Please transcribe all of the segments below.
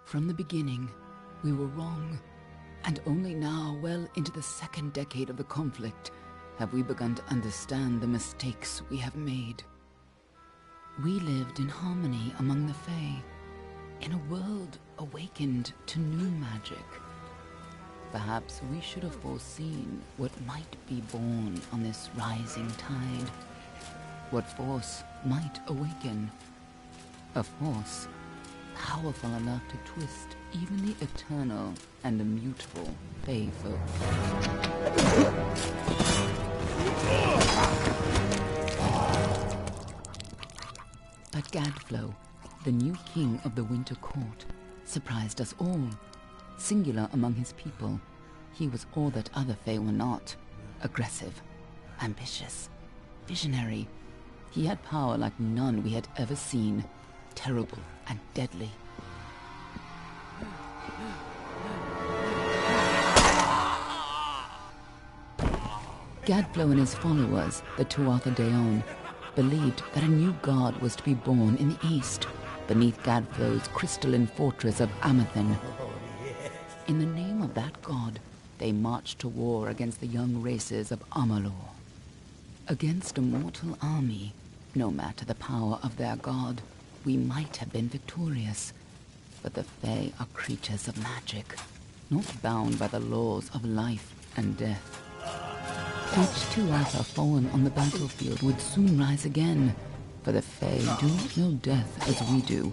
From the beginning, we were wrong. And only now, well into the second decade of the conflict, have we begun to understand the mistakes we have made. We lived in harmony among the Fae, in a world awakened to new magic. Perhaps we should have foreseen what might be born on this rising tide. What force might awaken. A force powerful enough to twist even the eternal and immutable Fae folk. But Gadflow, the new king of the Winter Court, surprised us all. Singular among his people, he was all that other Fae were not. Aggressive, ambitious, visionary. He had power like none we had ever seen. Terrible and deadly. Gadflow and his followers, the Tuatha Deon, believed that a new god was to be born in the east, beneath Gadflow's crystalline fortress of Amathen. In the name of that god, they marched to war against the young races of Amalur. Against a mortal army, no matter the power of their god, we might have been victorious. But the Fae are creatures of magic, not bound by the laws of life and death. Each Tuatha fallen on the battlefield would soon rise again, for the Fae do not know death as we do.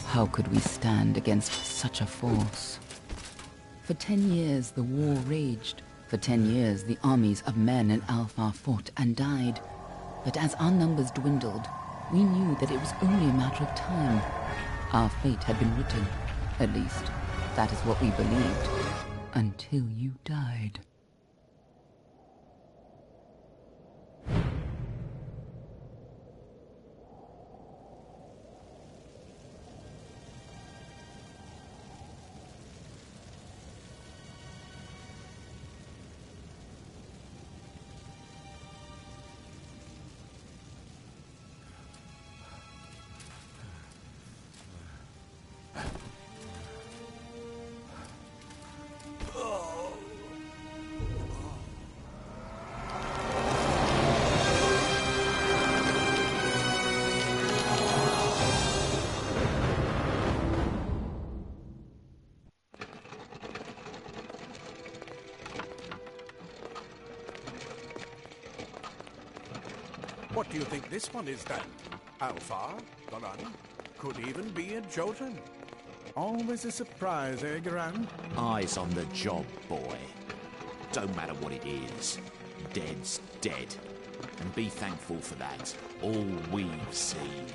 How could we stand against such a force? For 10 years the war raged. For 10 years the armies of Men and Alpha fought and died. But as our numbers dwindled, we knew that it was only a matter of time. Our fate had been written. At least, that is what we believed. Until you died. What do you think this one is then? Alpha, Garan, could even be a Jotun. Always a surprise, eh, Garan? Eyes on the job, boy. Don't matter what it is. Dead's dead. And be thankful for that. All we've seen.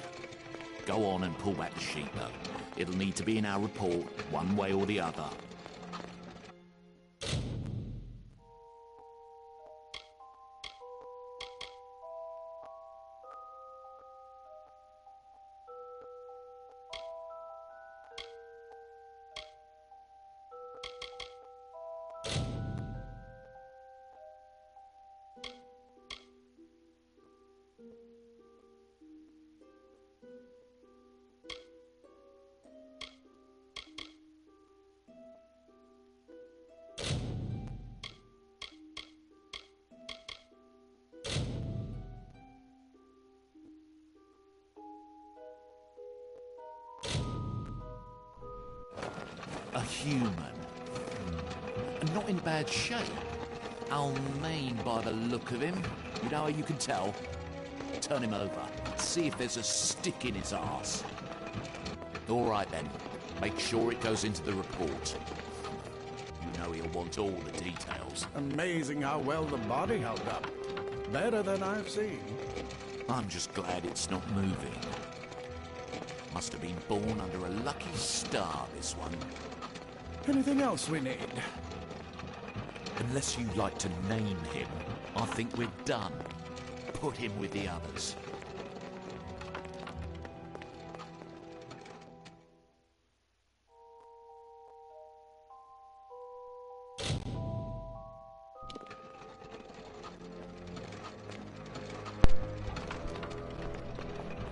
Go on and pull back the sheet, though. It'll need to be in our report, one way or the other. A human. And not in bad shape. Almain by the look of him. You know how you can tell? Turn him over. See if there's a stick in his arse. All right then. Make sure it goes into the report. You know he'll want all the details. Amazing how well the body held up. Better than I've seen. I'm just glad it's not moving. Must have been born under a lucky star, this one. Anything else we need? Unless you'd like to name him, I think we're done. Put him with the others.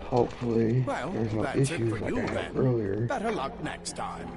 Hopefully, Well, there's no that's it issues for like you I had then. earlier. Better luck next time.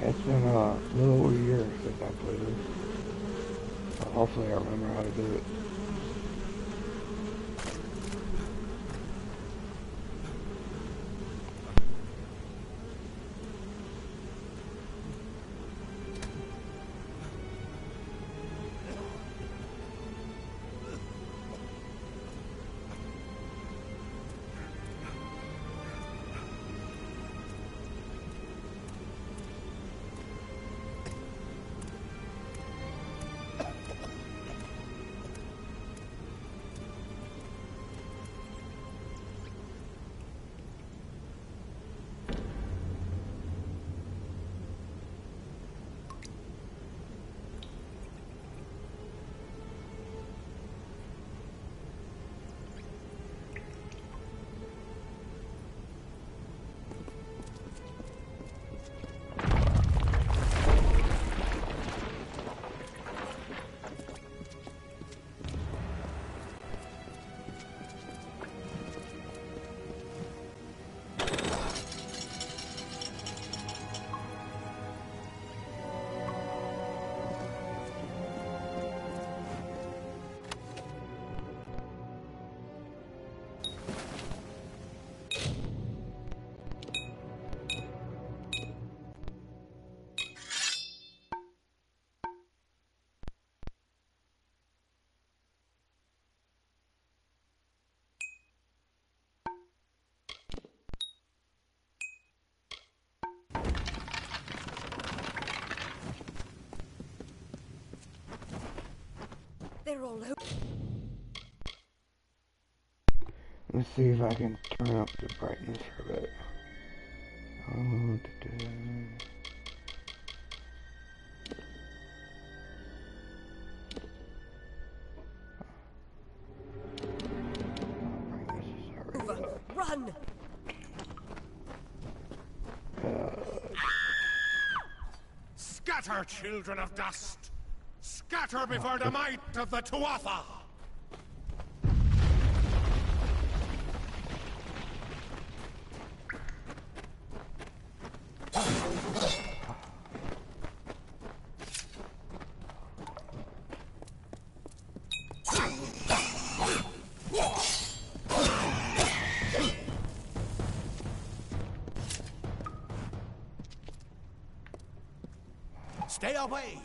It's been a little over a year since I played this. But hopefully I remember how to do it. They're all over. Let's see if I can turn up the brightness for a bit. Oh, brightness is already up. Run! Scatter, children of dust! Scatter before the might of the Tuatha! Stay away!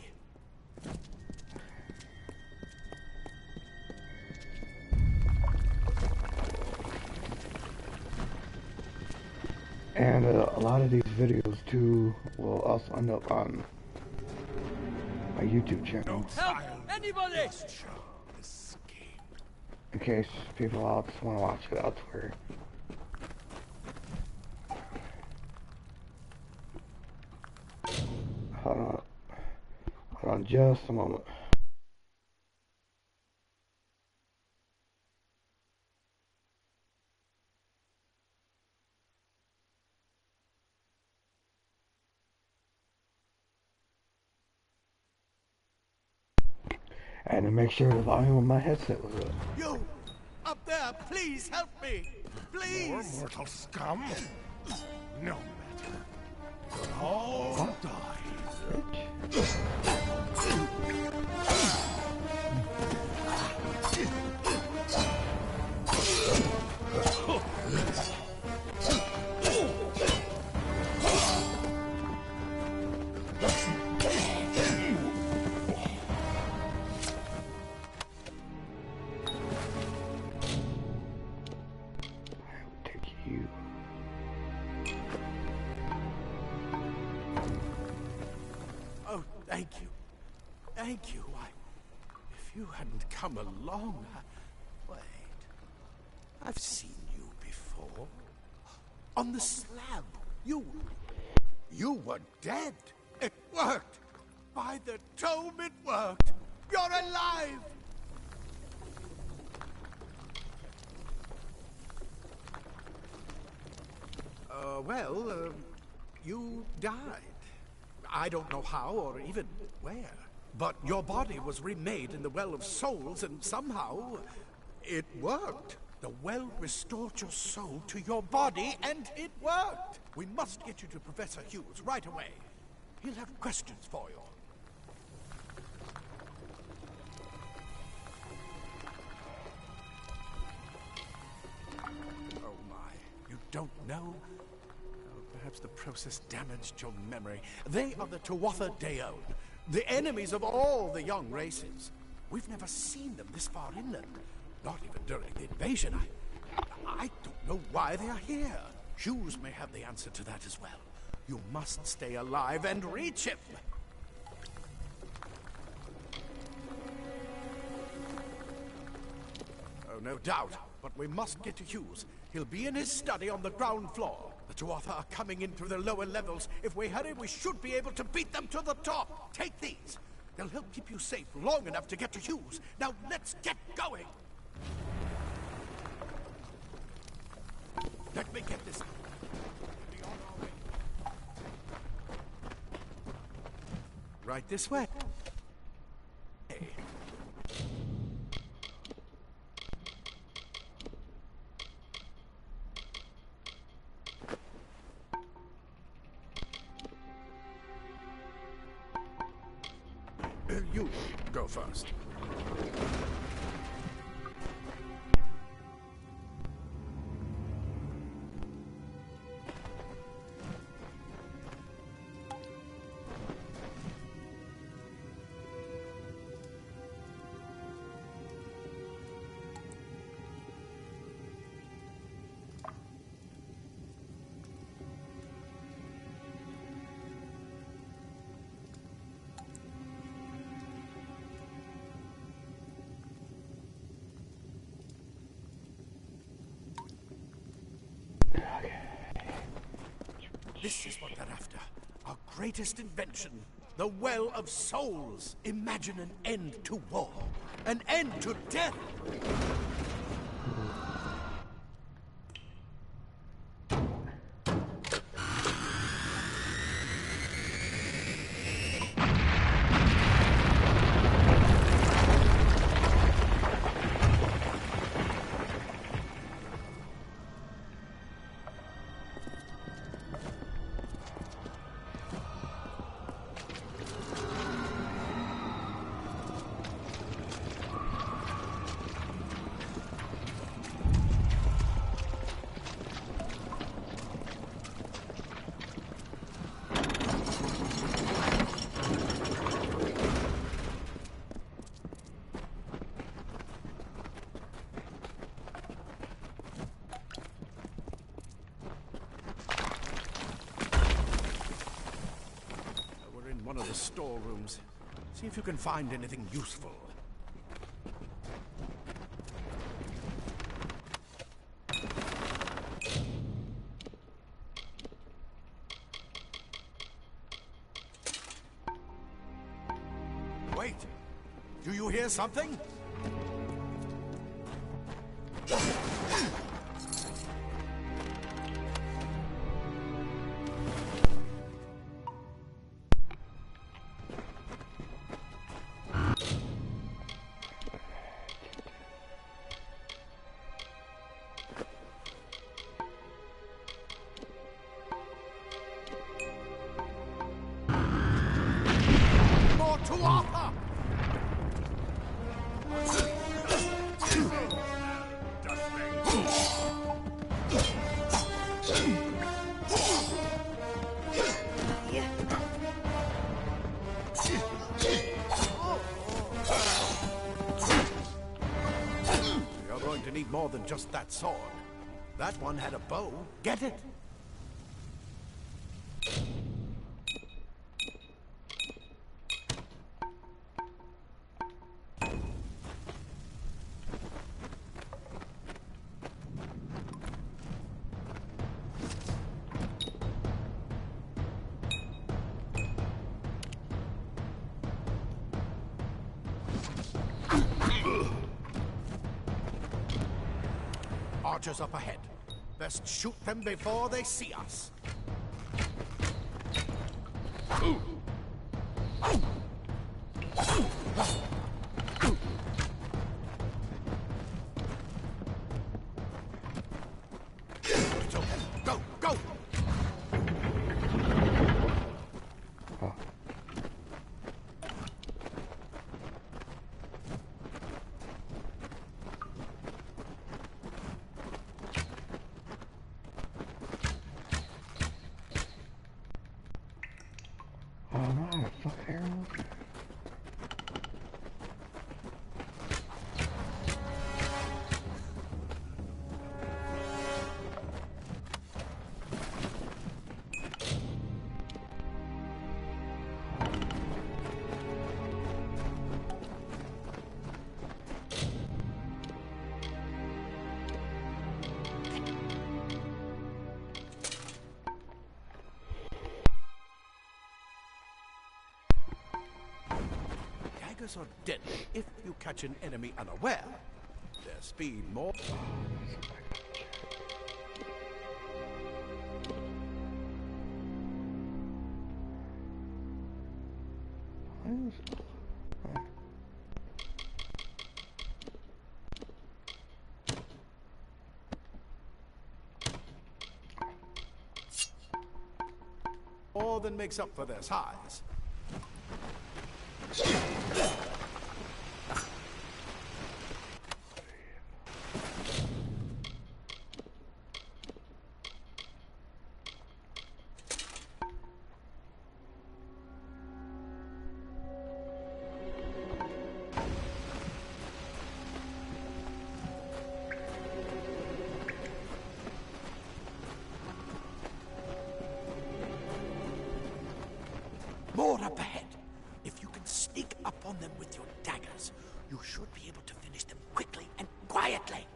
And a lot of these videos too will also end up on my YouTube channel. Help! Anybody! In case people else want to watch it elsewhere. Hold on just a moment. And to make sure the volume of my headset was up. You! Up there, please help me! Please! More mortal scum? No matter. You'll all die. Oh, thank you. Thank you. If you hadn't come along, wait. I've seen you before. on the slab. You were dead. It worked. By the tome, it worked. You're alive. You died. I don't know how or even where. But your body was remade in the Well of Souls, and somehow it worked. The well restored your soul to your body, and it worked. We must get you to Professor Hughes right away. He'll have questions for you. Oh my, you don't know? Oh, perhaps the process damaged your memory. They are the Tuatha Deon, the enemies of all the young races. We've never seen them this far inland. Not even during the invasion. I don't know why they are here. Hughes may have the answer to that as well. You must stay alive and reach him. Oh, no doubt. But we must get to Hughes. He'll be in his study on the ground floor. The Tuatha are coming in through the lower levels. If we hurry, we should be able to beat them to the top. Take these. They'll help keep you safe long enough to get to Hughes. Now, let's get going. Let me get this. We'll be on our way. Right this way. Hey. You go first. This is what they're after. Our greatest invention. The Well of Souls. Imagine an end to war. An end to death. One of the storerooms. See if you can find anything useful. Wait! Do you hear something? Tuatha! You're going to need more than just that sword. That one had a bow. Get it? Archers up ahead. Best shoot them before they see us. It's okay. Go, go! Oh. Oh no, fuck arrows. Daggers are deadly if you catch an enemy unaware. Their speed more. More than makes up for their size. More up ahead. If you can sneak up on them with your daggers, you should be able to finish them quickly and quietly.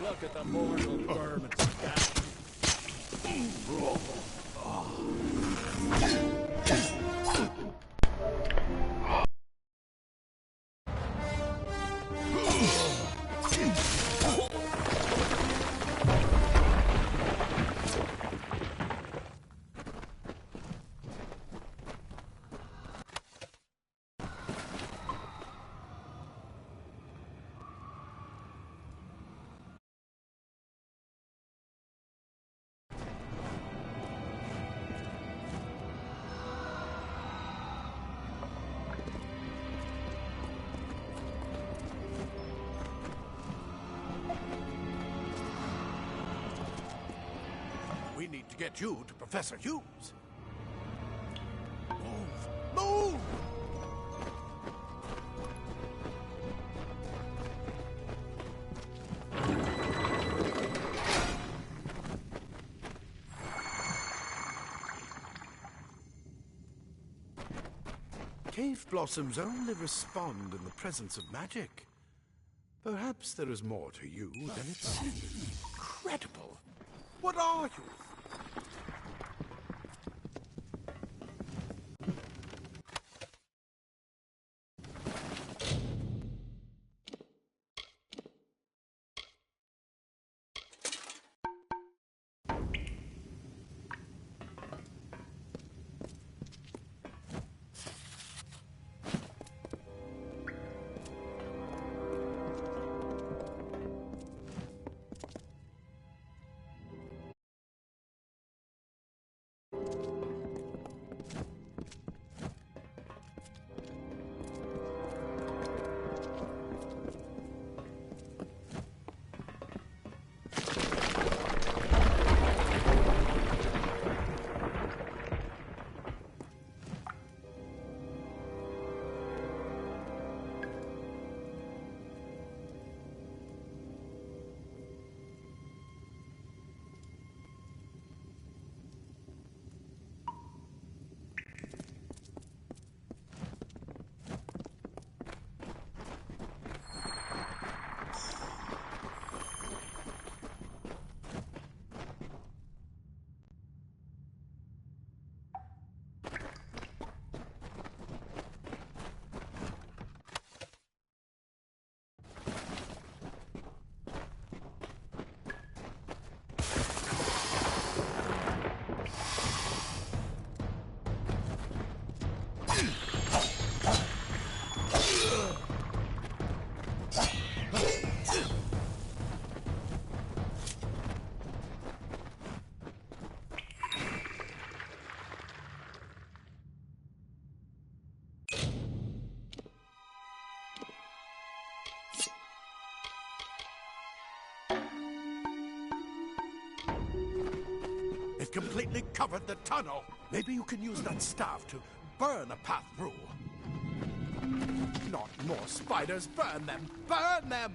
Look at the mortal vermin. We need to get you to Professor Hughes. Move! Move! Cave blossoms only respond in the presence of magic. Perhaps there is more to you than it seems. Incredible! What are you? We've completely covered the tunnel. Maybe you can use that staff to burn a path through. Not more spiders. Burn them! Burn them!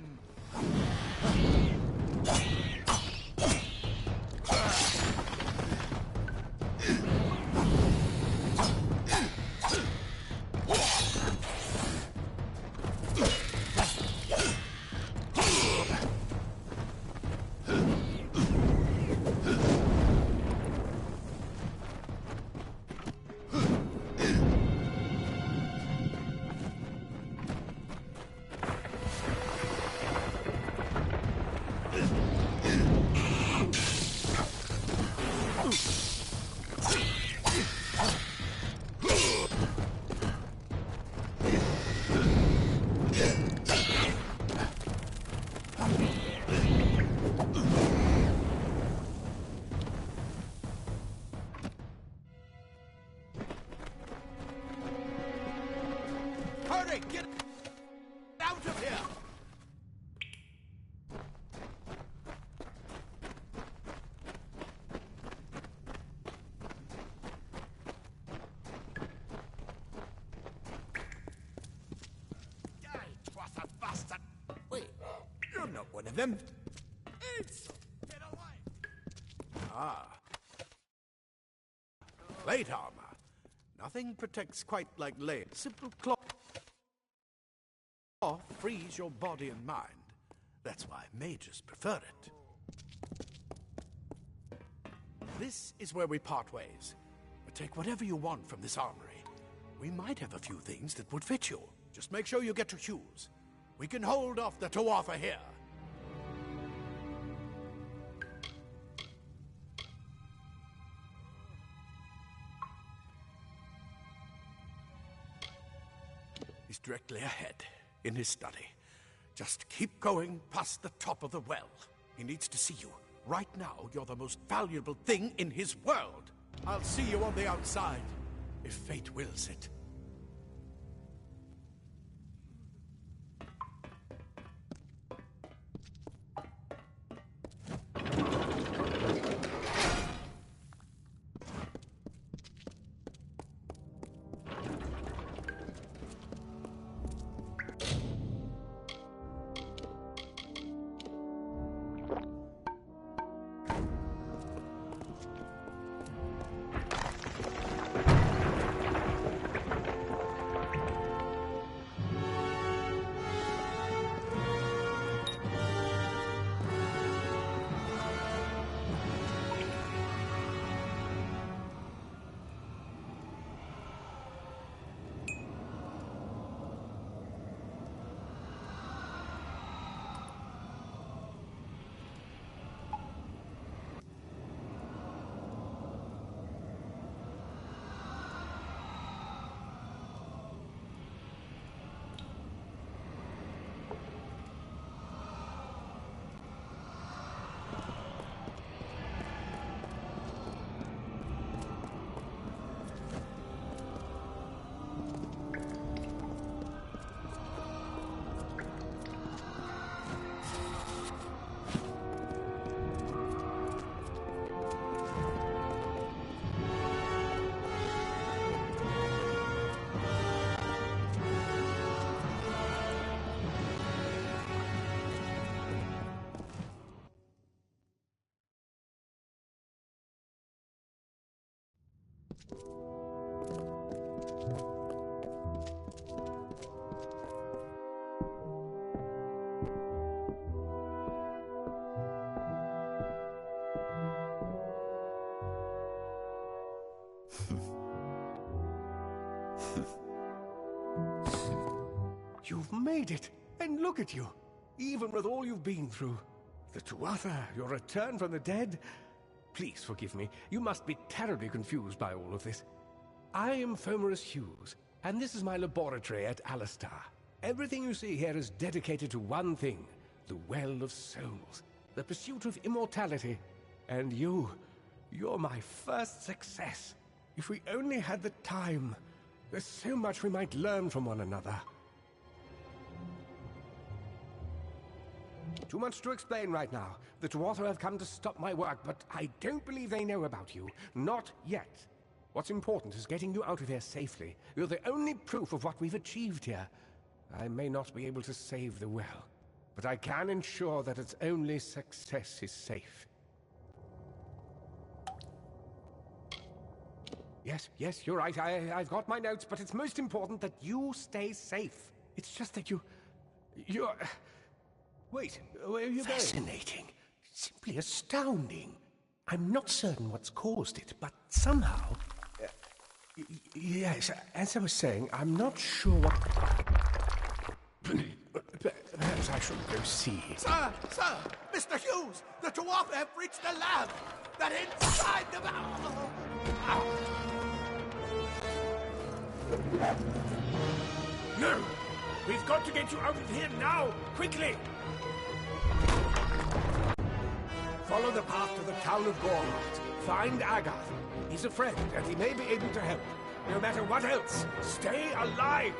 Hurry! Get out of here! Twas a bastard! Wait, you're not one of them. It's... Get away! Ah. Plate armor. Nothing protects quite like lead. Simple cloth frees your body and mind. That's why mages prefer it. This is where we part ways. But take whatever you want from this armory. We might have a few things that would fit you. Just make sure you get to Hughes. We can hold off the Tuatha here. He's directly ahead, in his study. Just keep going past the top of the well. He needs to see you. Right now, you're the most valuable thing in his world. I'll see you on the outside, if fate wills it. You've made it, and look at you, even with all you've been through. The Tuatha, your return from the dead. Please forgive me, you must be terribly confused by all of this. I am Fomerus Hughes, and this is my laboratory at Alistar. Everything you see here is dedicated to one thing, the Well of Souls, the pursuit of immortality. And you're my first success. If we only had the time, there's so much we might learn from one another. too much to explain right now. The Tuatha have come to stop my work, but I don't believe they know about you. Not yet. What's important is getting you out of here safely. You're the only proof of what we've achieved here. I may not be able to save the well, but I can ensure that its only success is safe. Yes, you're right. I've got my notes, but it's most important that you stay safe. It's just that you're... Wait, where are you going? Fascinating. Simply astounding. I'm not certain what's caused it, but somehow... yes, as I was saying, I'm not sure what... Perhaps I should go see. Sir! Mr. Hughes! The Tuatha have reached the lab! They're inside the... No! We've got to get you out of here now! Quickly! Follow the path to the town of Gormart. Find Agath. He's a friend, and he may be able to help. No matter what else, stay alive!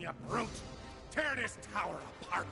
You brute! Tear this tower apart!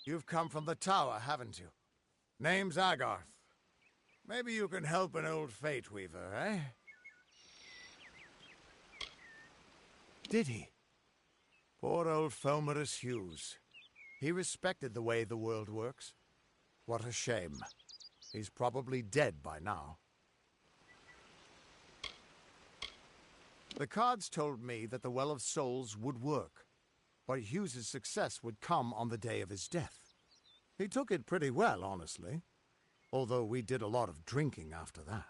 You've come from the tower, haven't you? Name's Agarth. Maybe you can help an old Fate Weaver, eh? Did he? Poor old Fomerus Hughes. He respected the way the world works. What a shame. He's probably dead by now. The cards told me that the Well of Souls would work, but Hughes's success would come on the day of his death. He took it pretty well, honestly, although we did a lot of drinking after that.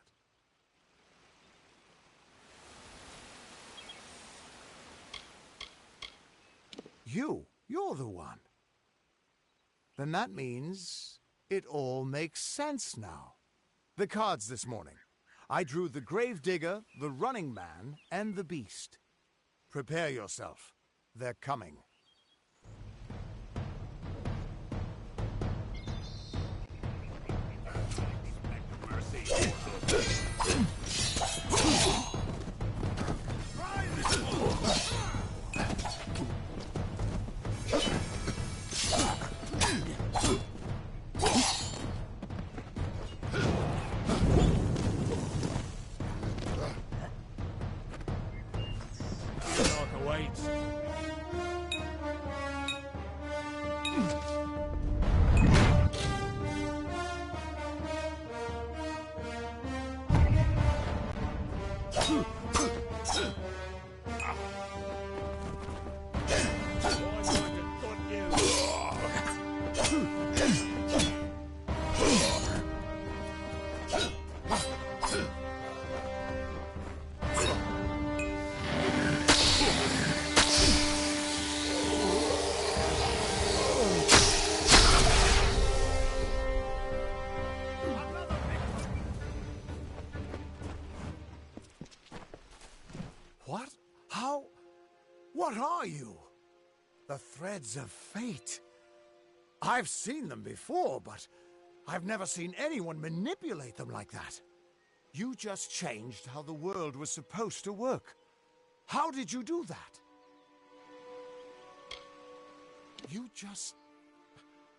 You're the one. Then that means it all makes sense now. The cards this morning. I drew the Gravedigger, the Running Man, and the Beast. Prepare yourself. They're coming. What? How? What are you? The threads of fate. I've seen them before, but I've never seen anyone manipulate them like that. You just changed how the world was supposed to work. How did you do that? You just...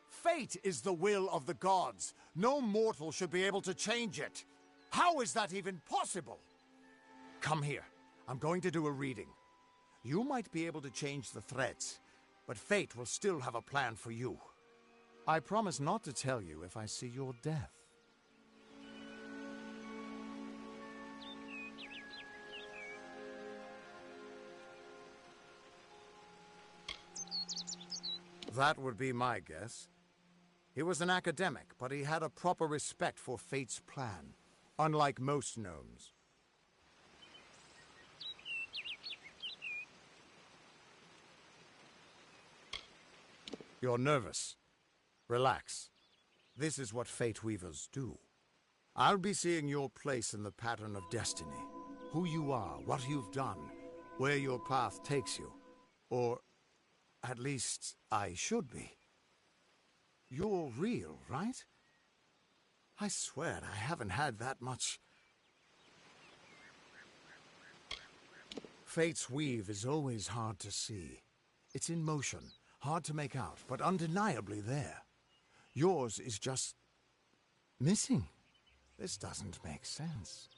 Fate is the will of the gods. No mortal should be able to change it. How is that even possible? Come here. I'm going to do a reading. You might be able to change the threads, but fate will still have a plan for you. I promise not to tell you if I see your death. That would be my guess. He was an academic, but he had a proper respect for fate's plan, unlike most gnomes. You're nervous. Relax. This is what Fate Weavers do. I'll be seeing your place in the pattern of destiny. Who you are, what you've done, where your path takes you. Or, at least, I should be. You're real, right? I swear I haven't had that much... Fate's weave is always hard to see. It's in motion. Hard to make out, but undeniably there. Yours is just... missing. This doesn't make sense.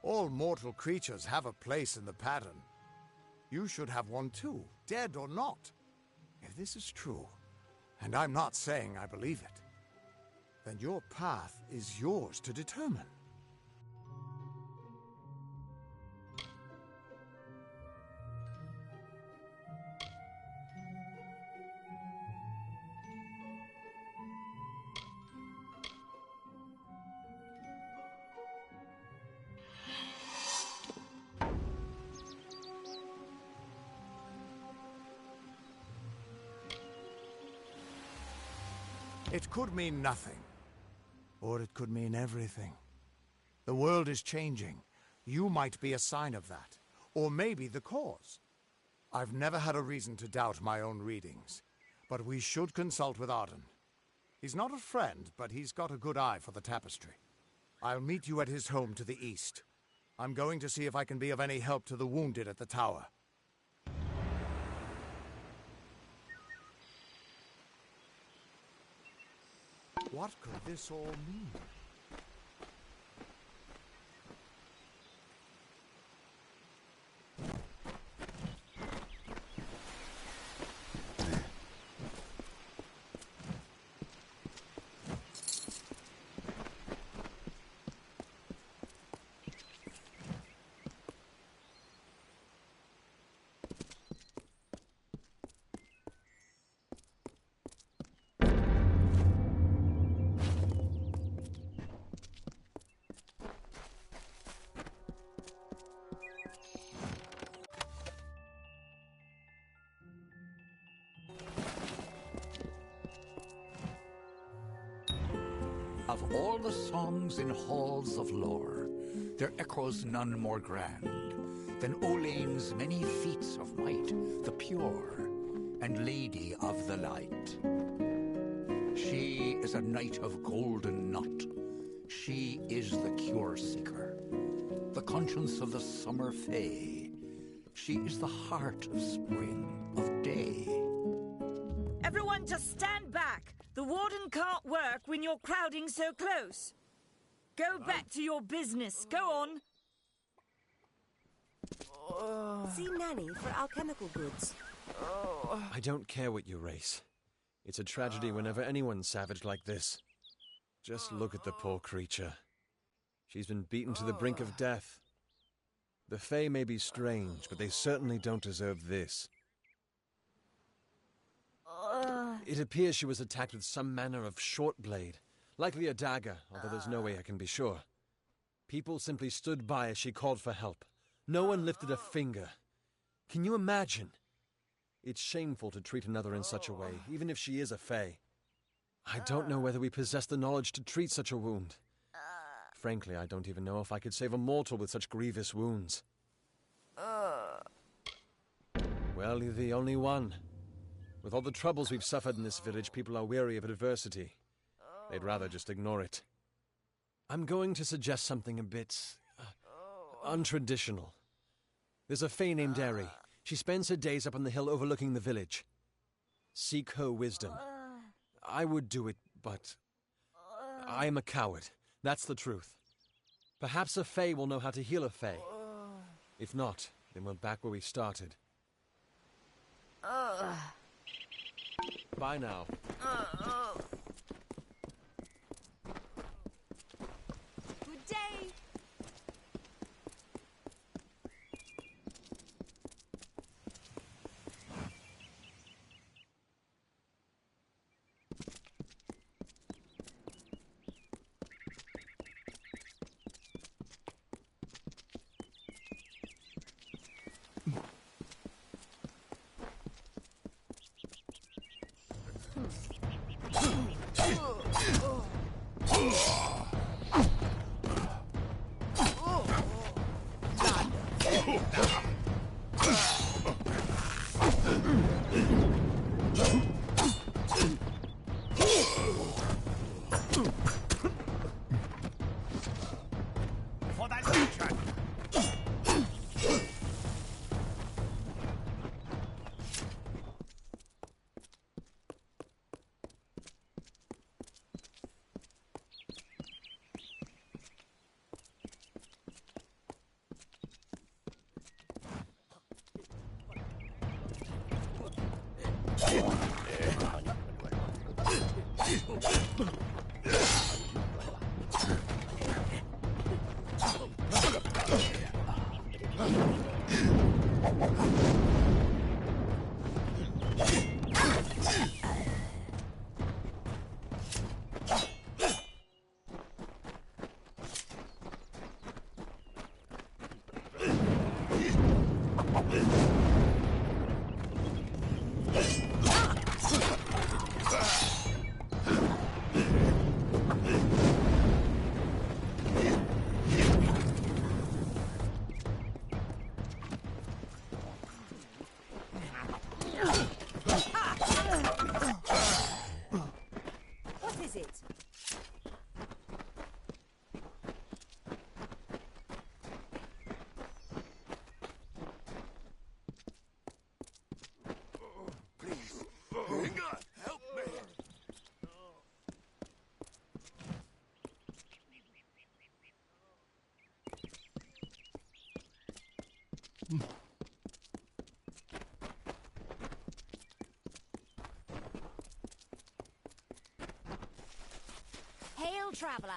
All mortal creatures have a place in the pattern. You should have one too, dead or not. If this is true, and I'm not saying I believe it, then your path is yours to determine. It could mean nothing, or it could mean everything. The world is changing. You might be a sign of that, or maybe the cause. I've never had a reason to doubt my own readings, but we should consult with Arden. He's not a friend, but he's got a good eye for the tapestry. I'll meet you at his home to the east. I'm going to see if I can be of any help to the wounded at the tower. What could this all mean? Of all the songs in halls of lore, there echoes none more grand than Olane's many feats of might, the pure and lady of the light. She is a knight of golden knot. She is the cure seeker, the conscience of the summer fae. She is the heart of spring, of day. Everyone just stand back. The warden can't work when you're crowding so close. Go back to your business. Go on. See Nanny for alchemical goods. I don't care what you race. It's a tragedy whenever anyone's savage like this. Just look at the poor creature. She's been beaten to the brink of death. The Fae may be strange, but they certainly don't deserve this. It appears she was attacked with some manner of short blade, likely a dagger, although there's no way I can be sure. People simply stood by as she called for help. No one lifted a finger. Can you imagine? It's shameful to treat another in such a way, even if she is a Fae. I don't know whether we possess the knowledge to treat such a wound. Frankly, I don't even know if I could save a mortal with such grievous wounds. Well, you're the only one. With all the troubles we've suffered in this village, people are weary of adversity. They'd rather just ignore it. I'm going to suggest something a bit untraditional. There's a Fae named Eri. She spends her days up on the hill overlooking the village. Seek her wisdom. I would do it, but I am a coward. That's the truth. Perhaps a Fae will know how to heal a Fae. If not, then we're back where we started. Bye now. Good day. What is it? Please, hang on, help me. Hail, traveler!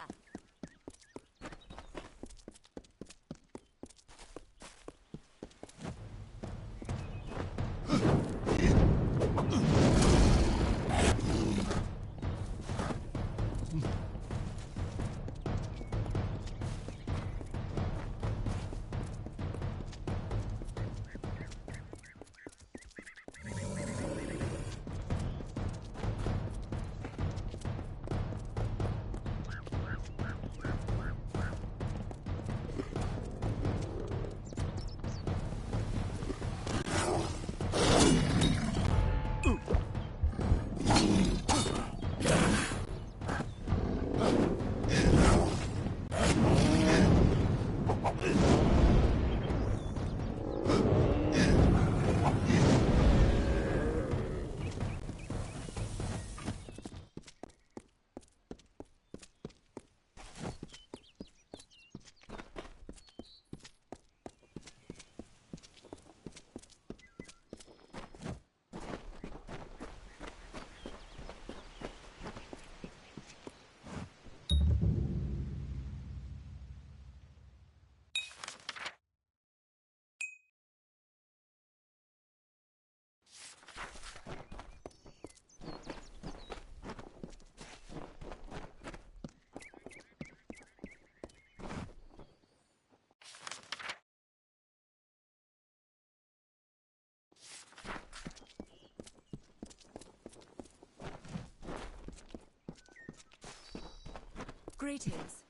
Greetings.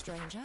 Stranger?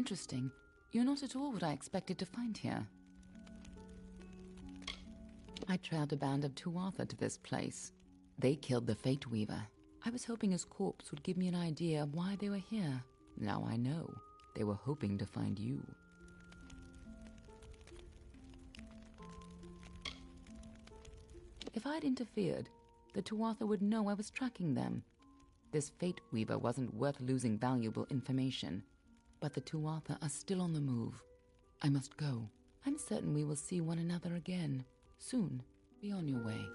Interesting. You're not at all what I expected to find here. I trailed a band of Tuatha to this place. They killed the Fate Weaver. I was hoping his corpse would give me an idea of why they were here. Now I know. They were hoping to find you. If I'd interfered, the Tuatha would know I was tracking them. This Fate Weaver wasn't worth losing valuable information. But the Tuatha are still on the move. I must go. I'm certain we will see one another again. Soon. Be on your way.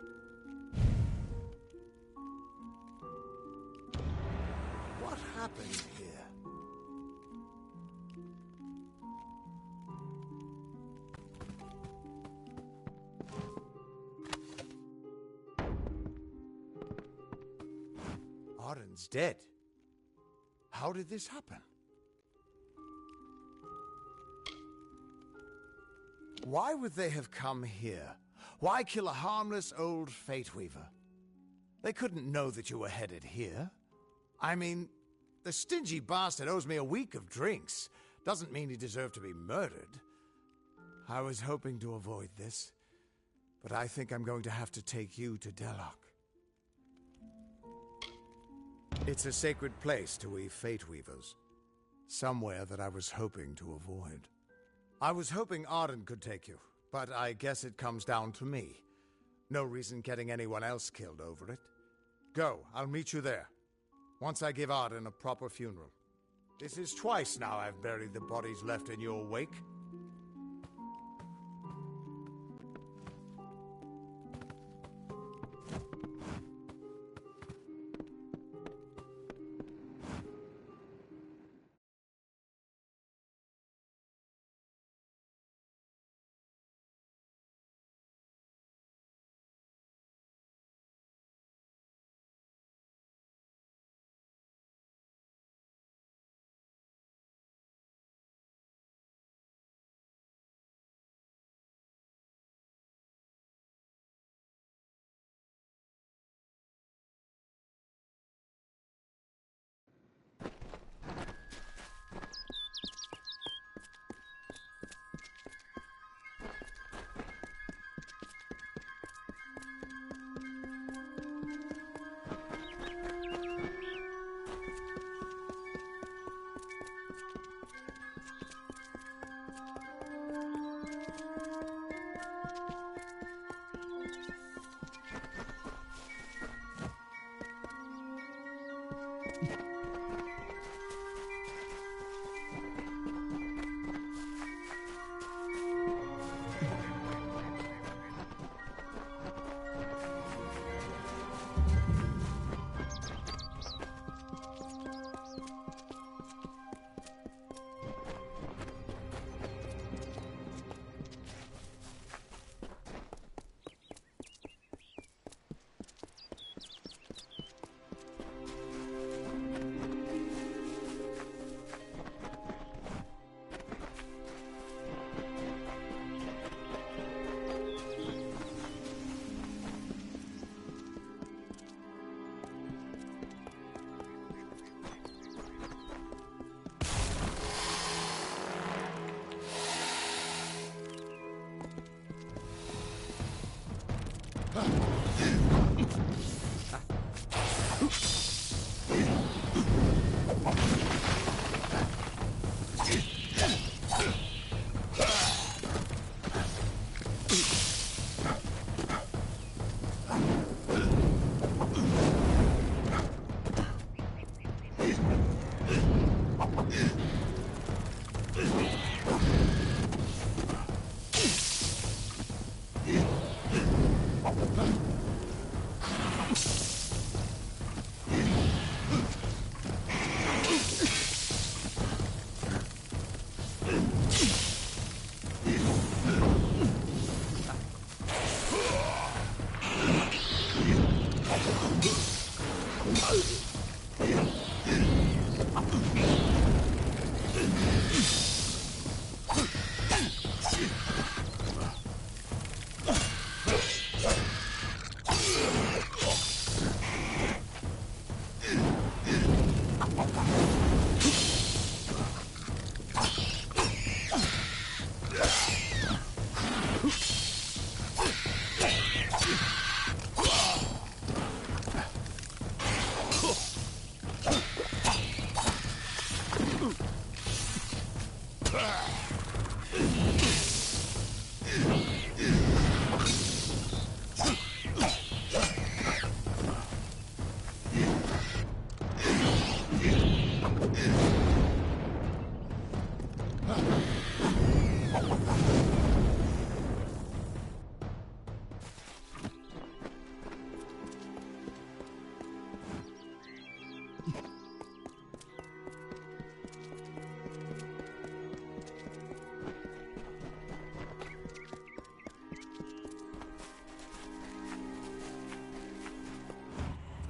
What happened here? Arden's dead. How did this happen? Why would they have come here? Why kill a harmless old Fate Weaver? They couldn't know that you were headed here. I mean, the stingy bastard owes me a week of drinks. Doesn't mean he deserved to be murdered. I was hoping to avoid this, but I think I'm going to have to take you to Delok. It's a sacred place to we Fate Weavers. Somewhere that I was hoping to avoid. I was hoping Arden could take you, but I guess it comes down to me. No reason getting anyone else killed over it. Go, I'll meet you there. Once I give Arden a proper funeral. This is twice now I've buried the bodies left in your wake.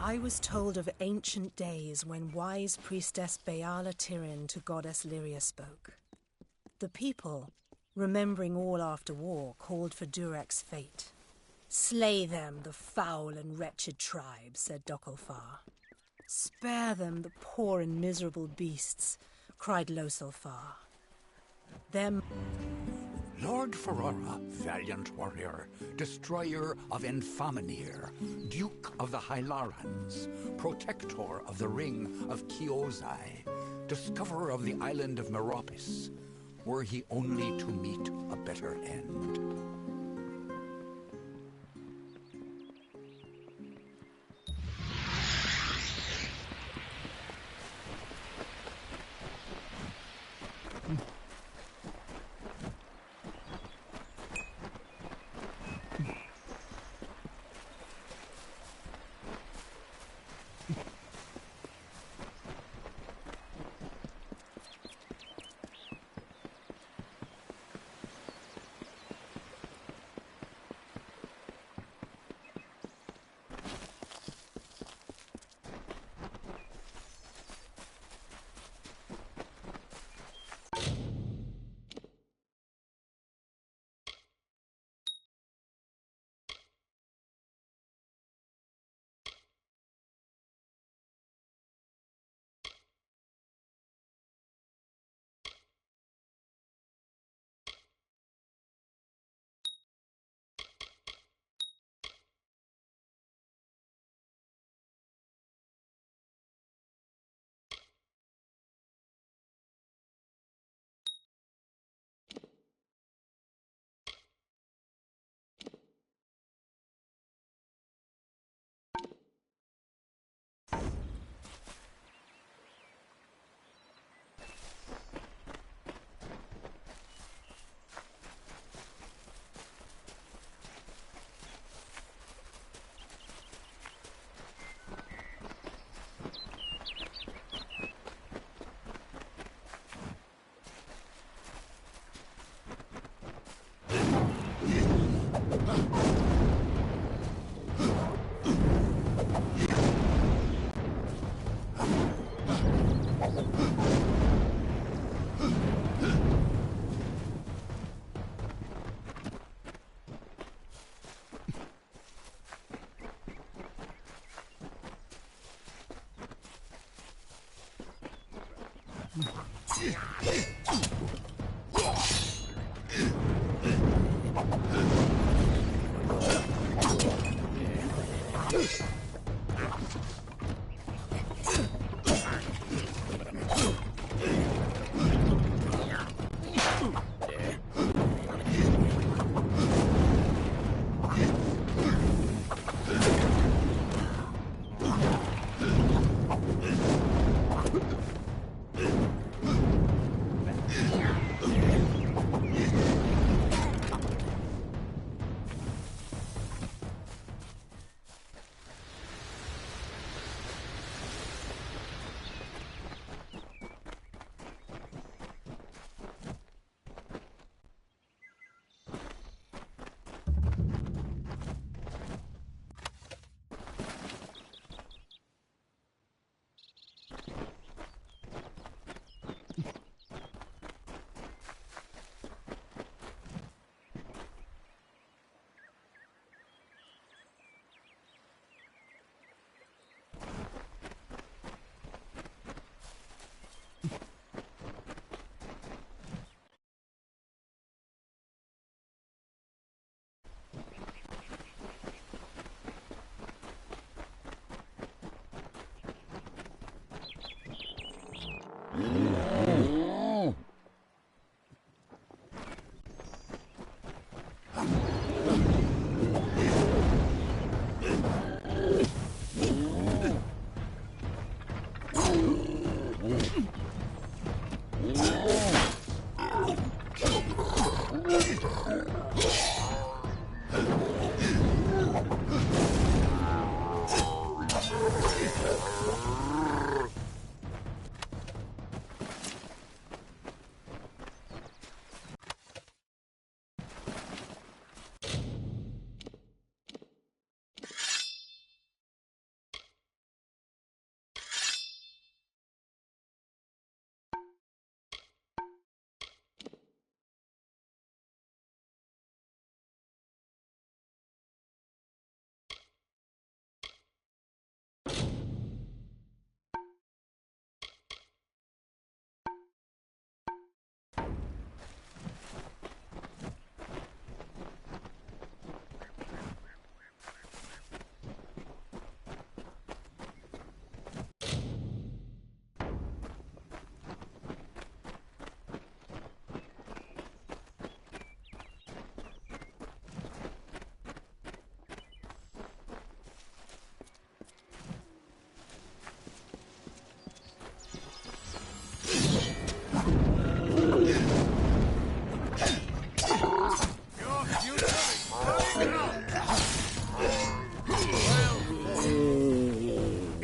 I was told of ancient days when wise priestess Beala Tirin to goddess Lyria spoke. The people, remembering all after war, called for Durek's fate. "Slay them, the foul and wretched tribe," said Dokalfar. "Spare them, the poor and miserable beasts," cried Losalfar. Them. Lord Ferrara, valiant warrior, destroyer of Enfamanir, Duke of the Hylarans, protector of the Ring of Kiozai, discoverer of the island of Meropis, were he only to meet a better end.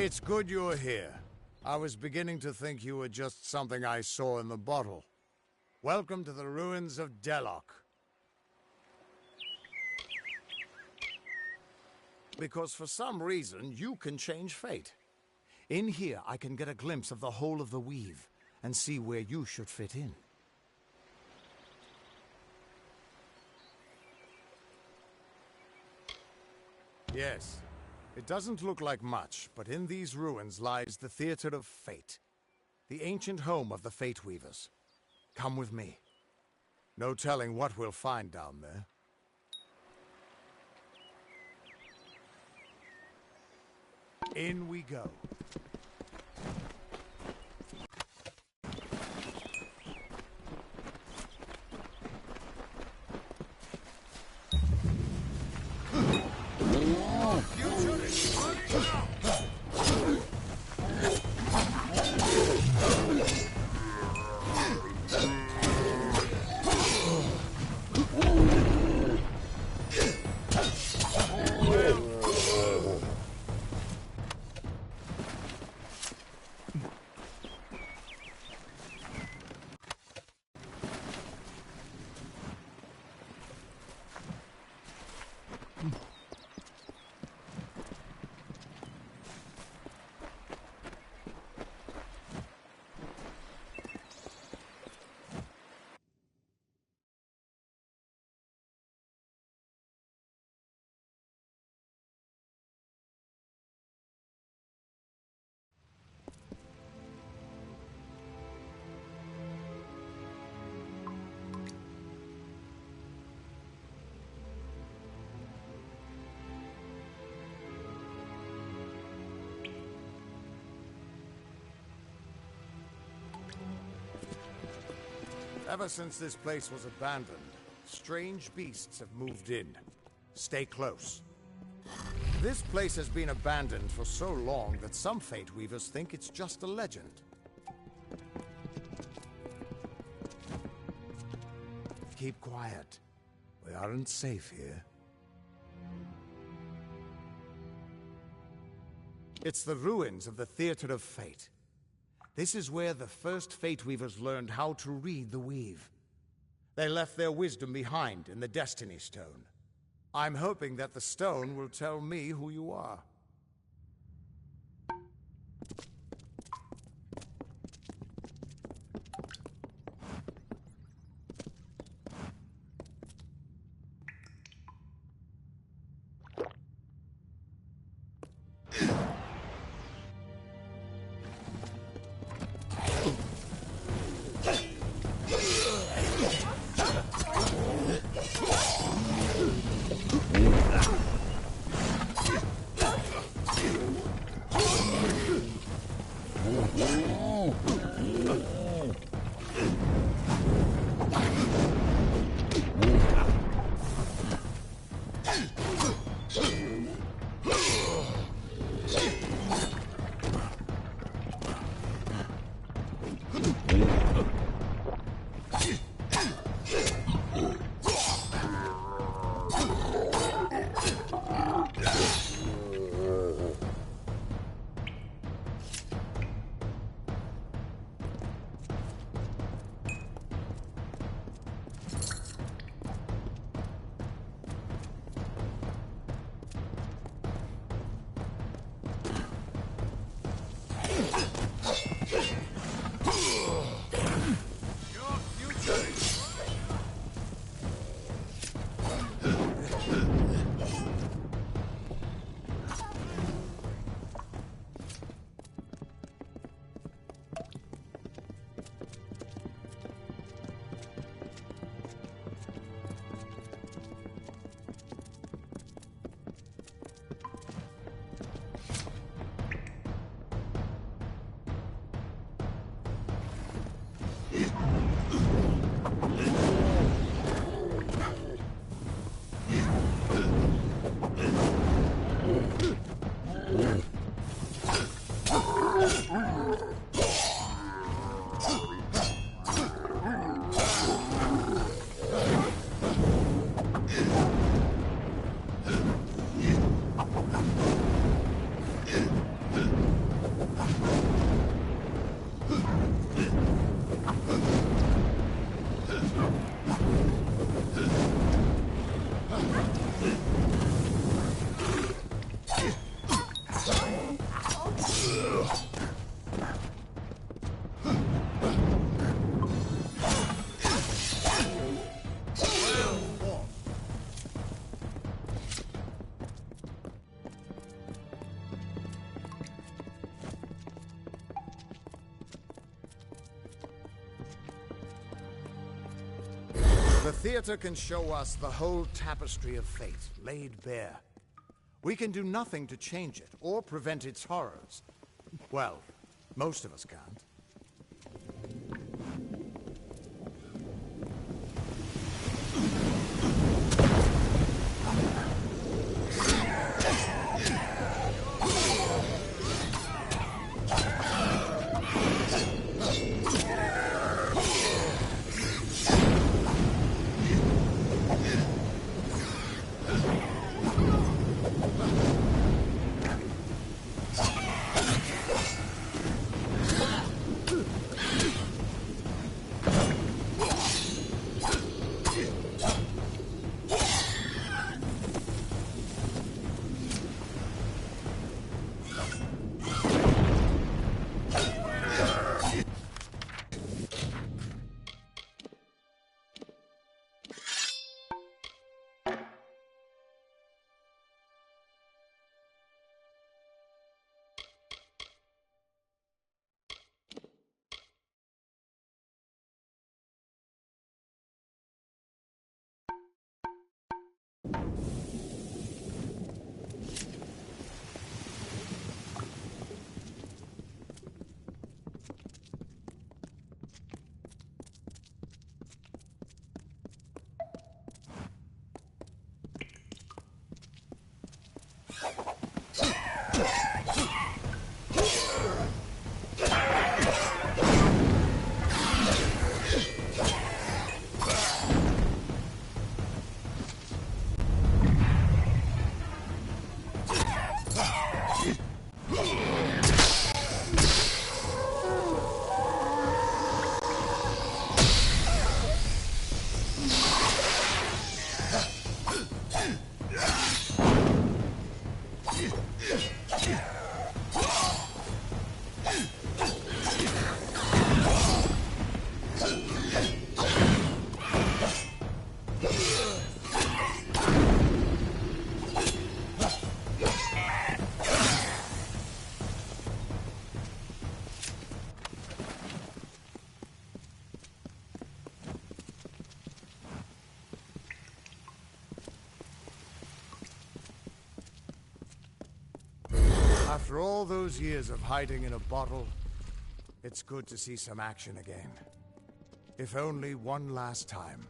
It's good you're here. I was beginning to think you were just something I saw in the bottle. Welcome to the ruins of Delok. Because for some reason, you can change fate. In here, I can get a glimpse of the whole of the weave, and see where you should fit in. Yes, it doesn't look like much, but in these ruins lies the Theater of Fate, the ancient home of the Fate Weavers. Come with me. No telling what we'll find down there. In we go. Ever since this place was abandoned, strange beasts have moved in. Stay close. This place has been abandoned for so long that some Fate Weavers think it's just a legend. Keep quiet. We aren't safe here. It's the ruins of the Theater of Fate. This is where the first Fate Weavers learned how to read the weave. They left their wisdom behind in the Destiny Stone. I'm hoping that the stone will tell me who you are. The theater can show us the whole tapestry of fate, laid bare. We can do nothing to change it, or prevent its horrors. Well, most of us can't. After all those years of hiding in a bottle, it's good to see some action again. If only one last time.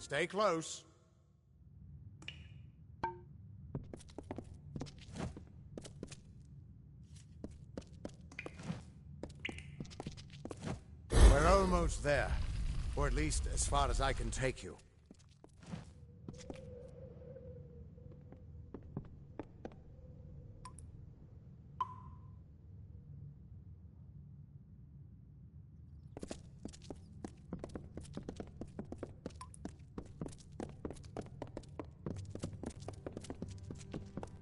Stay close. We're almost there. Or at least as far as I can take you.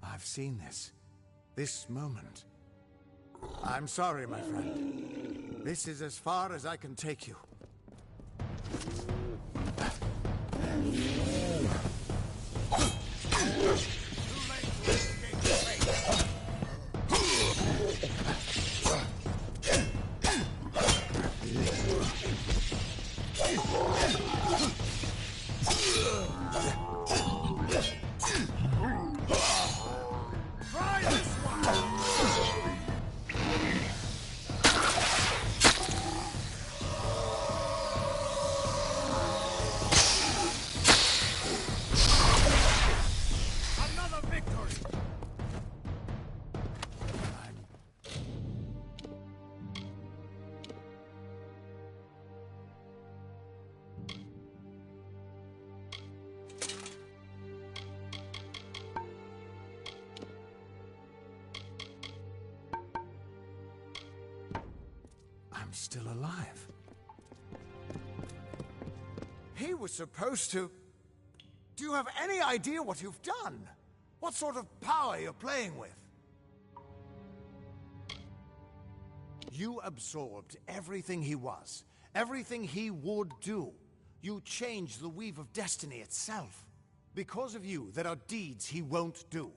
I've seen this moment. I'm sorry, my friend. This is as far as I can take you. Still alive. He was supposed to... Do you have any idea what you've done? What sort of power you're playing with? You absorbed everything he was, everything he would do. You changed the weave of destiny itself. Because of you, there are deeds he won't do.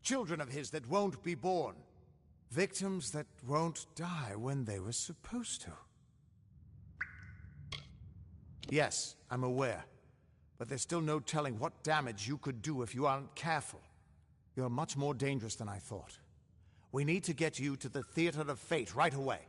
Children of his that won't be born. Victims that won't die when they were supposed to. Yes, I'm aware. But there's still no telling what damage you could do if you aren't careful. You're much more dangerous than I thought. We need to get you to the Theater of Fate right away.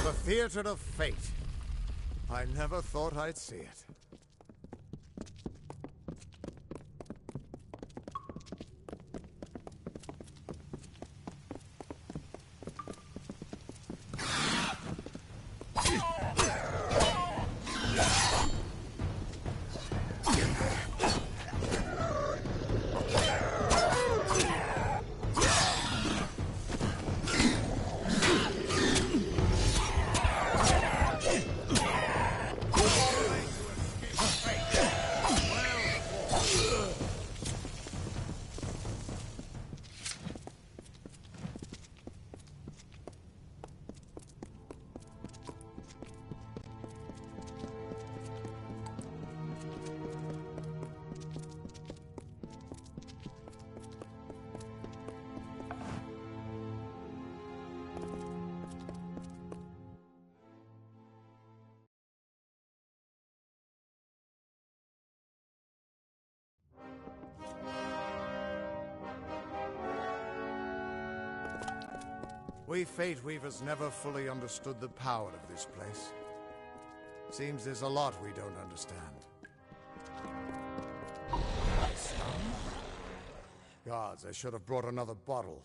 The Theater of Fate. I never thought I'd see it. We Fate Weavers never fully understood the power of this place. Seems there's a lot we don't understand. Gods, I should have brought another bottle.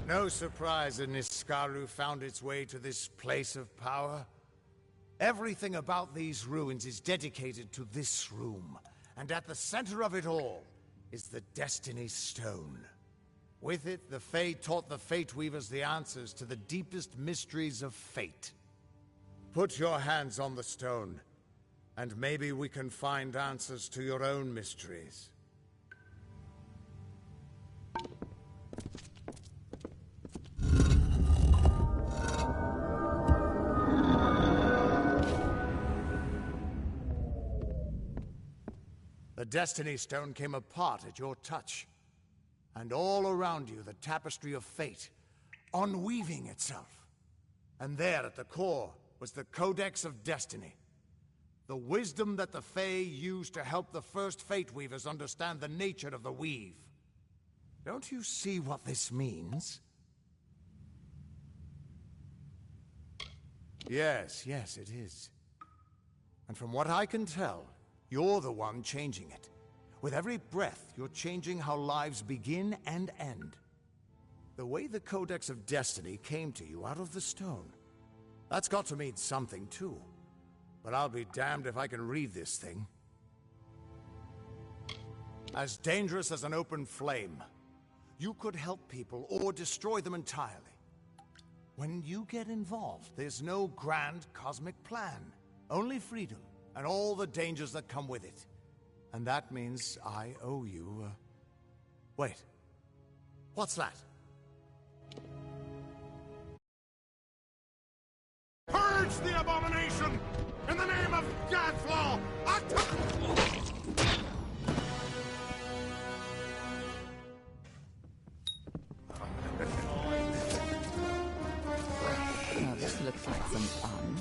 No surprise that Niskaru found its way to this place of power. Everything about these ruins is dedicated to this room, and at the center of it all is the Destiny Stone. With it, the Fae taught the Fate Weavers the answers to the deepest mysteries of fate. Put your hands on the stone, and maybe we can find answers to your own mysteries. The Destiny Stone came apart at your touch. And all around you, the tapestry of fate, unweaving itself. And there at the core was the Codex of Destiny. The wisdom that the Fae used to help the first Fate Weavers understand the nature of the weave. Don't you see what this means? Yes, it is. And from what I can tell, you're the one changing it. With every breath, you're changing how lives begin and end. The way the Codex of Destiny came to you out of the stone. That's got to mean something, too. But I'll be damned if I can read this thing. As dangerous as an open flame. You could help people or destroy them entirely. When you get involved, there's no grand cosmic plan. Only freedom. And all the dangers that come with it. And that means I owe you, Wait. What's that? Purge the abomination! In the name of Godflaw! Now this looks like some fun.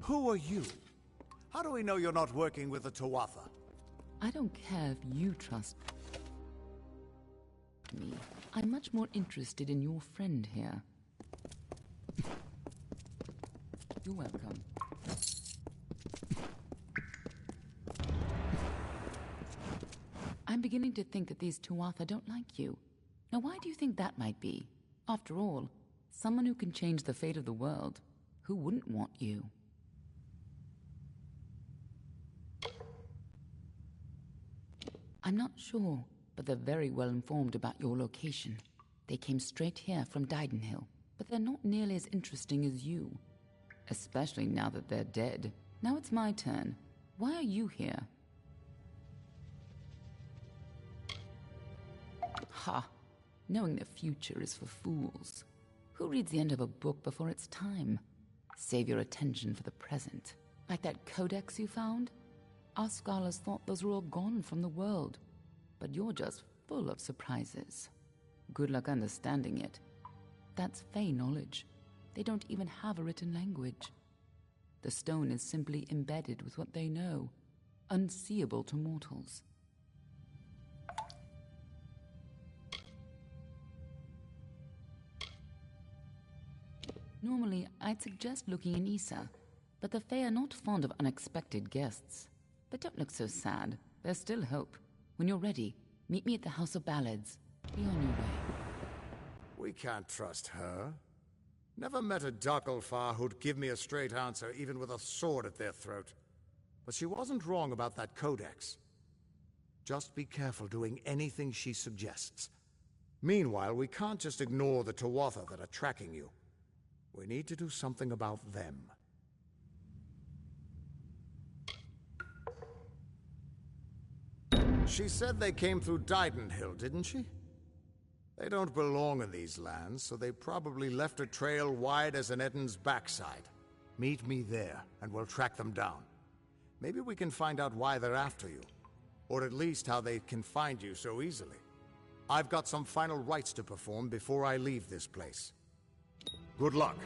Who are you? How do we know you're not working with the Tuatha? I don't care if you trust me. I'm much more interested in your friend here. You're welcome. I'm beginning to think that these Tuatha don't like you. Now why do you think that might be? After all, someone who can change the fate of the world, who wouldn't want you? I'm not sure, but they're very well informed about your location. They came straight here from Didenhill, but they're not nearly as interesting as you. Especially now that they're dead. Now it's my turn. Why are you here? Ha! Knowing the future is for fools. Who reads the end of a book before it's time? Save your attention for the present. Like that codex you found? Our scholars thought those were all gone from the world. But you're just full of surprises. Good luck understanding it. That's Fae knowledge. They don't even have a written language. The stone is simply embedded with what they know. unseeable to mortals. Normally, I'd suggest looking in Issa, but the Fae are not fond of unexpected guests. But don't look so sad. There's still hope. When you're ready, meet me at the House of Ballads. Be on your way. We can't trust her. Never met a Darkelfar who'd give me a straight answer, even with a sword at their throat. But she wasn't wrong about that codex. Just be careful doing anything she suggests. Meanwhile, we can't just ignore the Tuatha that are tracking you. We need to do something about them. She said they came through Didenhill, didn't she? They don't belong in these lands, so they probably left a trail wide as an Eden's backside. Meet me there, and we'll track them down. Maybe we can find out why they're after you. Or at least how they can find you so easily. I've got some final rites to perform before I leave this place. Good luck.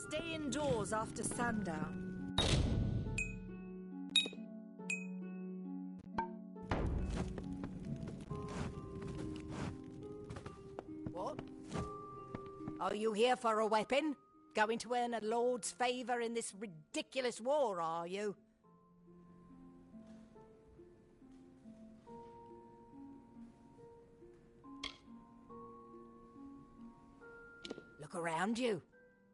stay indoors after sundown. What? Are you here for a weapon? Going to earn a lord's favour in this ridiculous war, are you? Look around you.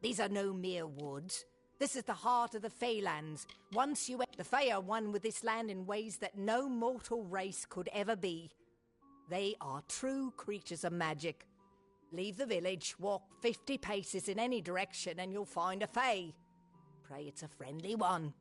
These are no mere woods. This is the heart of the Feylands. Once you... The Fey are one with this land in ways that no mortal race could ever be. They are true creatures of magic. Leave the village, walk 50 paces in any direction, and you'll find a Fey. Pray it's a friendly one.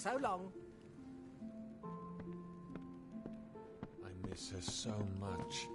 So long. I miss her so much.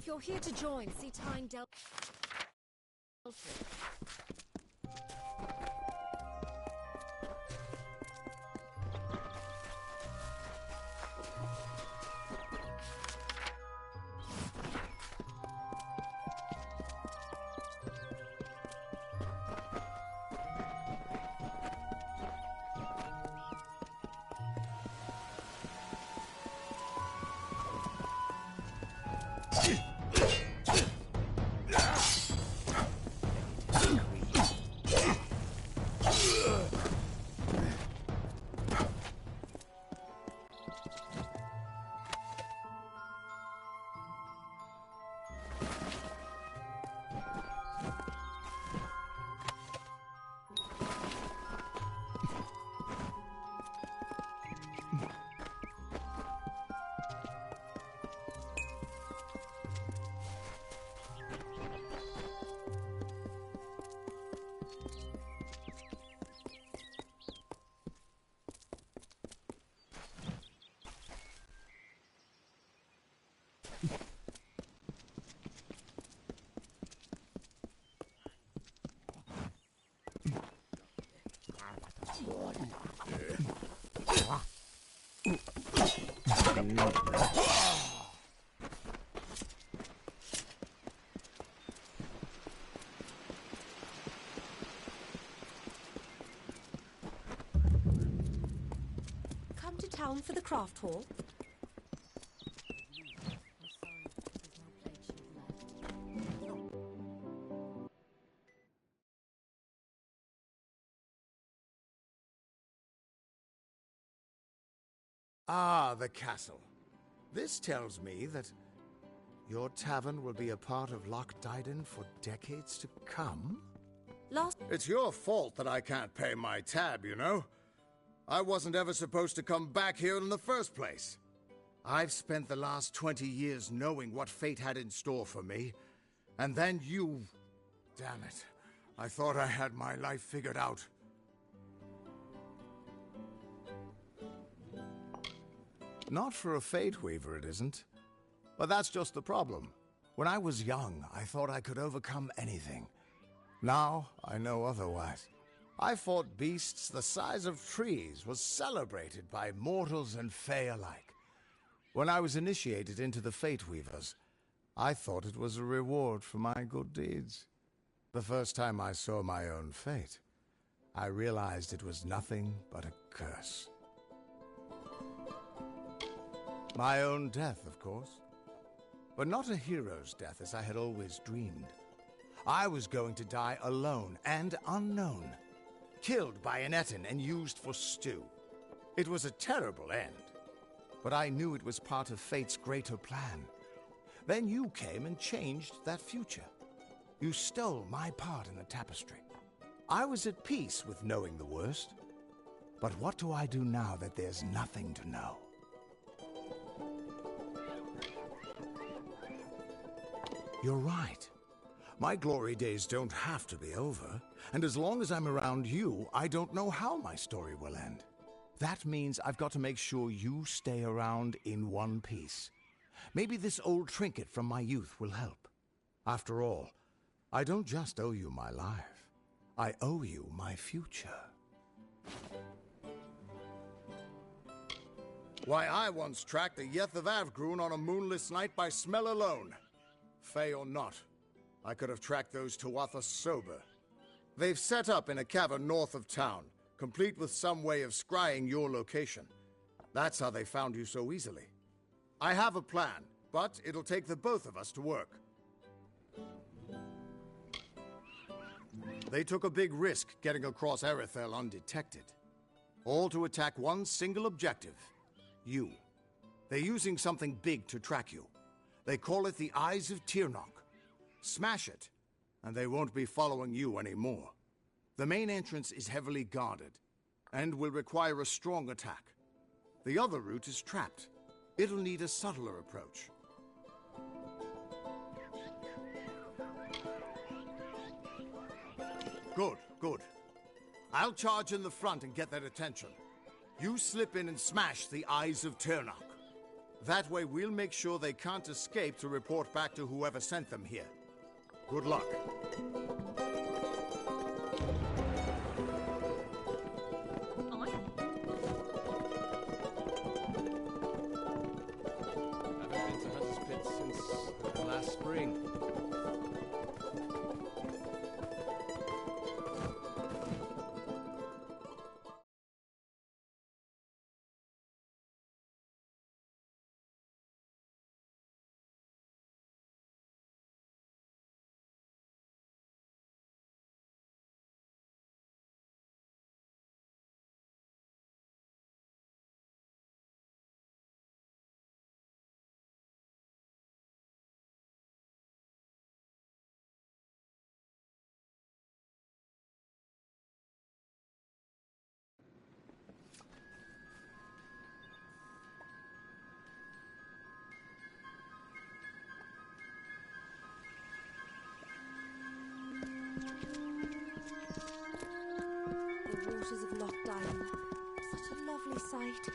If you're here to join, see Tyne Del... town for the craft hall? Ah, the castle. This tells me that your tavern will be a part of Loch Dyden for decades to come? It's your fault that I can't pay my tab, you know? I wasn't ever supposed to come back here in the first place. I've spent the last 20 years knowing what fate had in store for me, and then you... Damn it. I thought I had my life figured out. Not for a Fate Weaver, it isn't. But that's just the problem. When I was young, I thought I could overcome anything. Now, I know otherwise. I fought beasts the size of trees, was celebrated by mortals and Fae alike. When I was initiated into the Fate Weavers, I thought it was a reward for my good deeds. The first time I saw my own fate, I realized it was nothing but a curse. My own death, of course. But not a hero's death as I had always dreamed. I was going to die alone and unknown, killed by an Etin and used for stew. It was a terrible end, but I knew it was part of fate's greater plan. Then you came and changed that future. You stole my part in the tapestry. I was at peace with knowing the worst. But what do I do now that there's nothing to know? You're right. My glory days don't have to be over, and as long as I'm around you, I don't know how my story will end. That means I've got to make sure you stay around in one piece. Maybe this old trinket from my youth will help. After all, I don't just owe you my life. I owe you my future. Why, I once tracked the Yeth of Avgrun on a moonless night by smell alone. Fey or not, I could have tracked those Tuatha sober. They've set up in a cavern north of town, complete with some way of scrying your location. That's how they found you so easily. I have a plan, but it'll take the both of us to work. They took a big risk getting across Erethel undetected. All to attack one single objective. You. They're using something big to track you. They call it the Eyes of Tirnoch. Smash it, and they won't be following you anymore. The main entrance is heavily guarded, and will require a strong attack. The other route is trapped. It'll need a subtler approach. Good, good. I'll charge in the front and get their attention. You slip in and smash the Eyes of Tirnoch. That way we'll make sure they can't escape to report back to whoever sent them here. Good luck. I haven't been to Hunter's Pit since last spring. The waters of Loch Dyden. Such a lovely sight.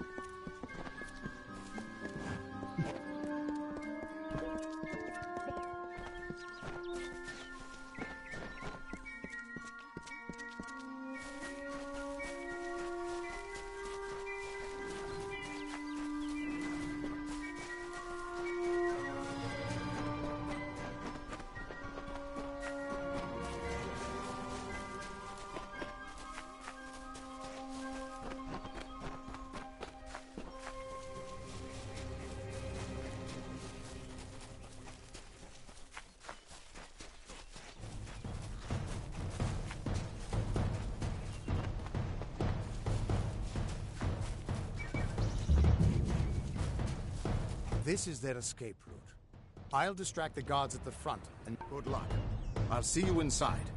This is their escape route. I'll distract the guards at the front, and good luck. I'll see you inside.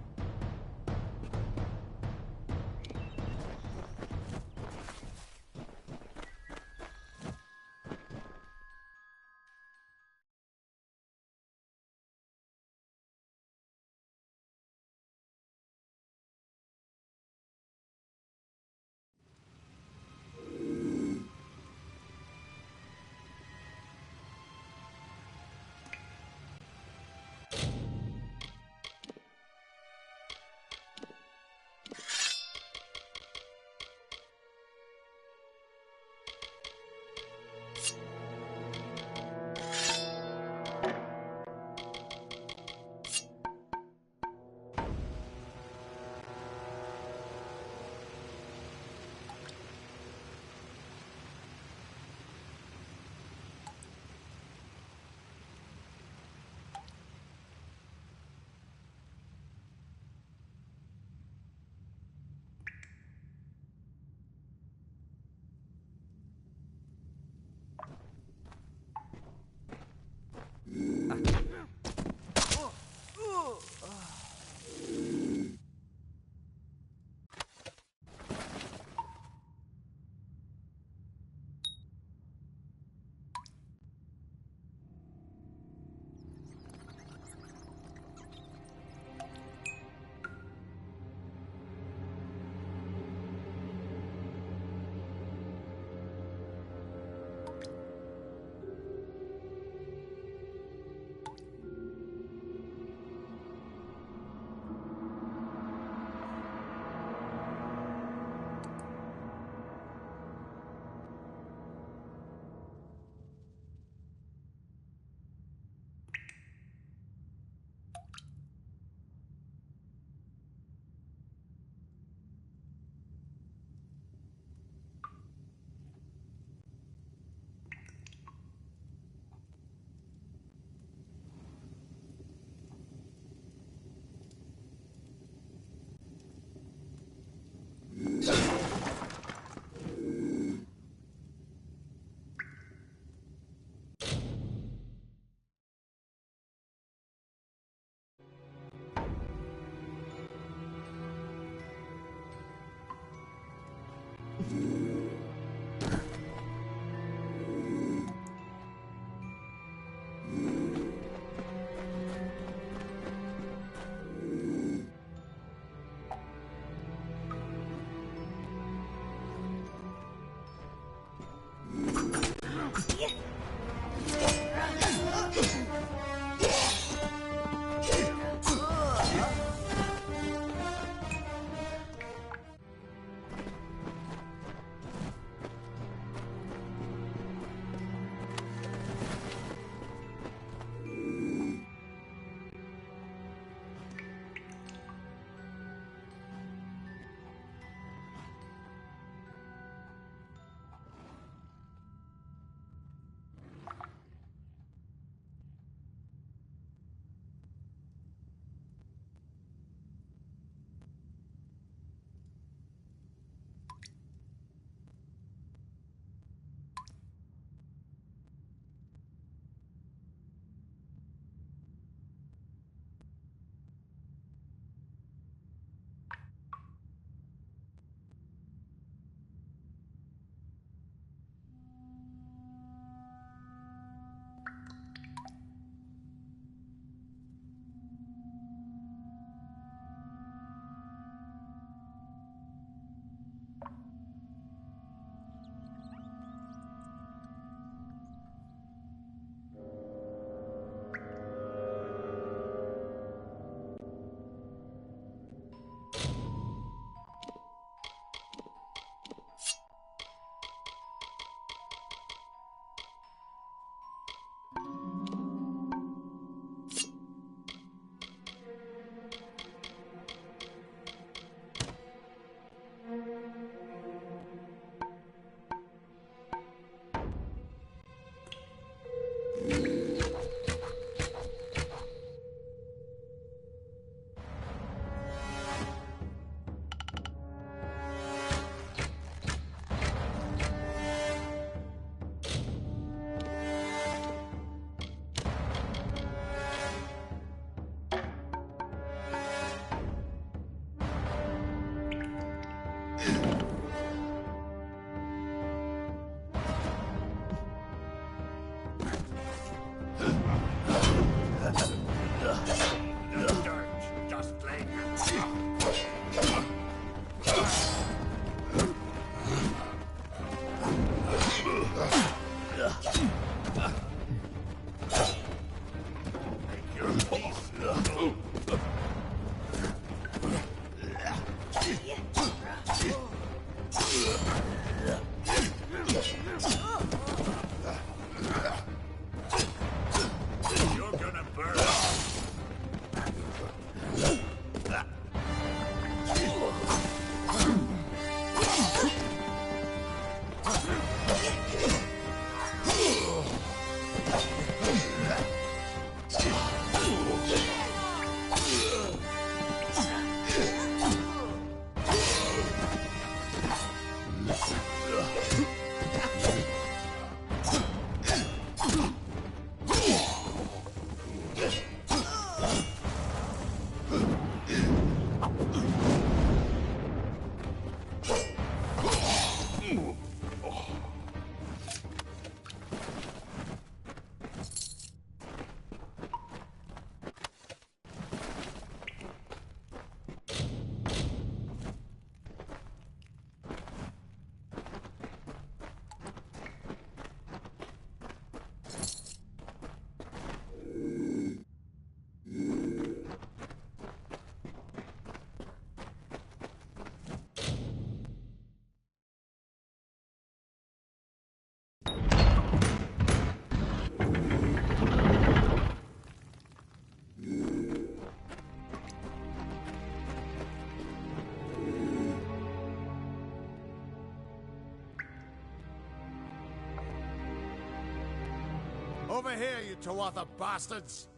Over here, you Tuatha bastards!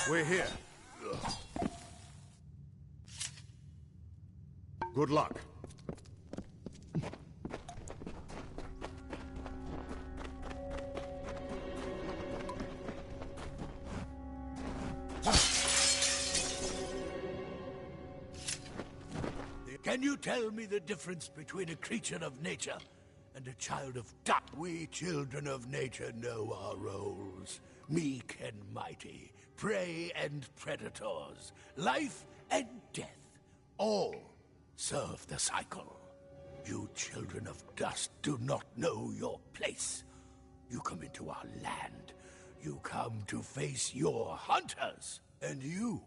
We're here. Good luck. Can you tell me the difference between a creature of nature and a child of God? We children of nature know our roles. Meek and mighty, prey and predators, life and death, all serve the cycle. You children of dust do not know your place. You come into our land. You come to face your hunters. And you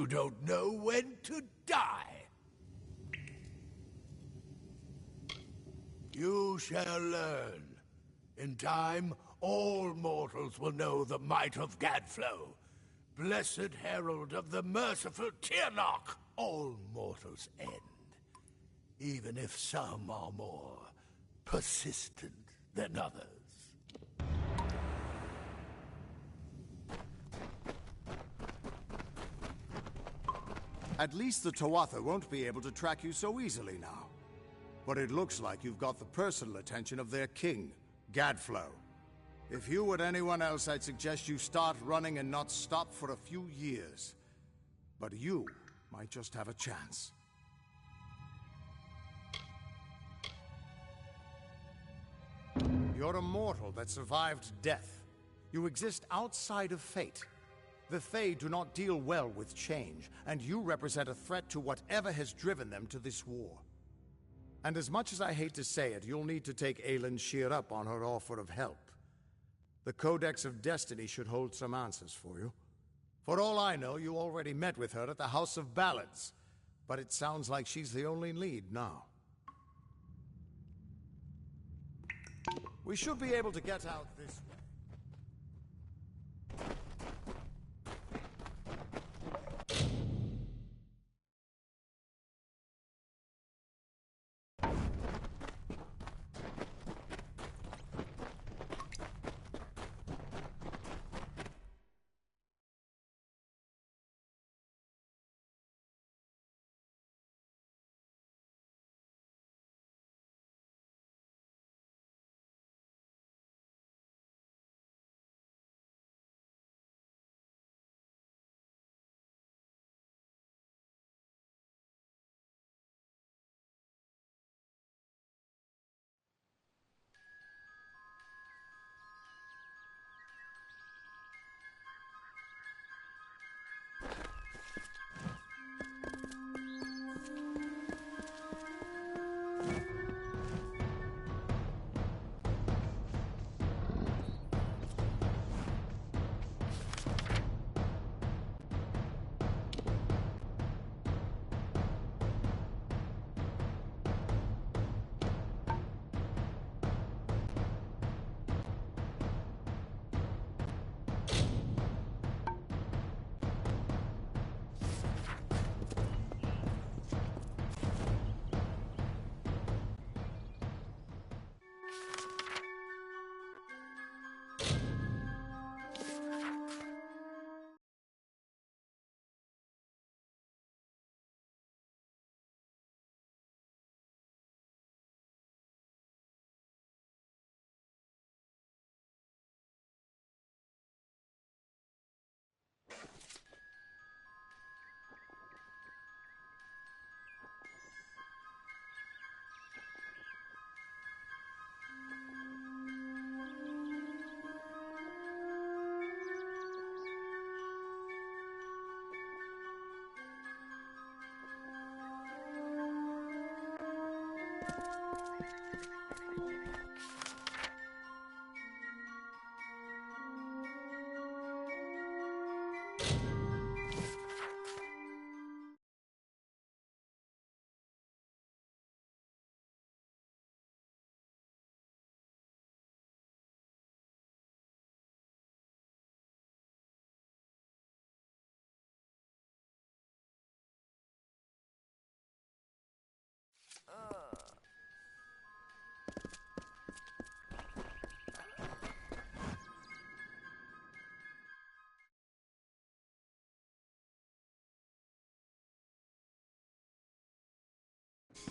don't know when to die. You shall learn. In time, all mortals will know the might of Gadflow, blessed herald of the merciful Tirnoch. All mortals end, even if some are more persistent than others. At least the Tuatha won't be able to track you so easily now. But it looks like you've got the personal attention of their king, Gadflow. If you were anyone else, I'd suggest you start running and not stop for a few years. But you might just have a chance. You're a mortal that survived death. You exist outside of fate. The Fae do not deal well with change, and you represent a threat to whatever has driven them to this war. And as much as I hate to say it, you'll need to take Aelin Shear up on her offer of help. The Codex of Destiny should hold some answers for you. For all I know, you already met with her at the House of Ballads, but it sounds like she's the only lead now. We should be able to get out this way.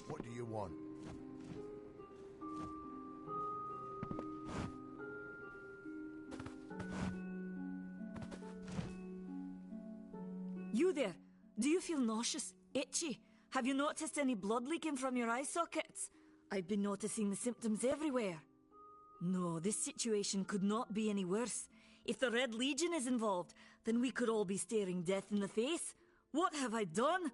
What do you want? You there? Do you feel nauseous? Itchy? Have you noticed any blood leaking from your eye sockets? I've been noticing the symptoms everywhere. No, this situation could not be any worse. If the Red Legion is involved, then we could all be staring death in the face. What have I done?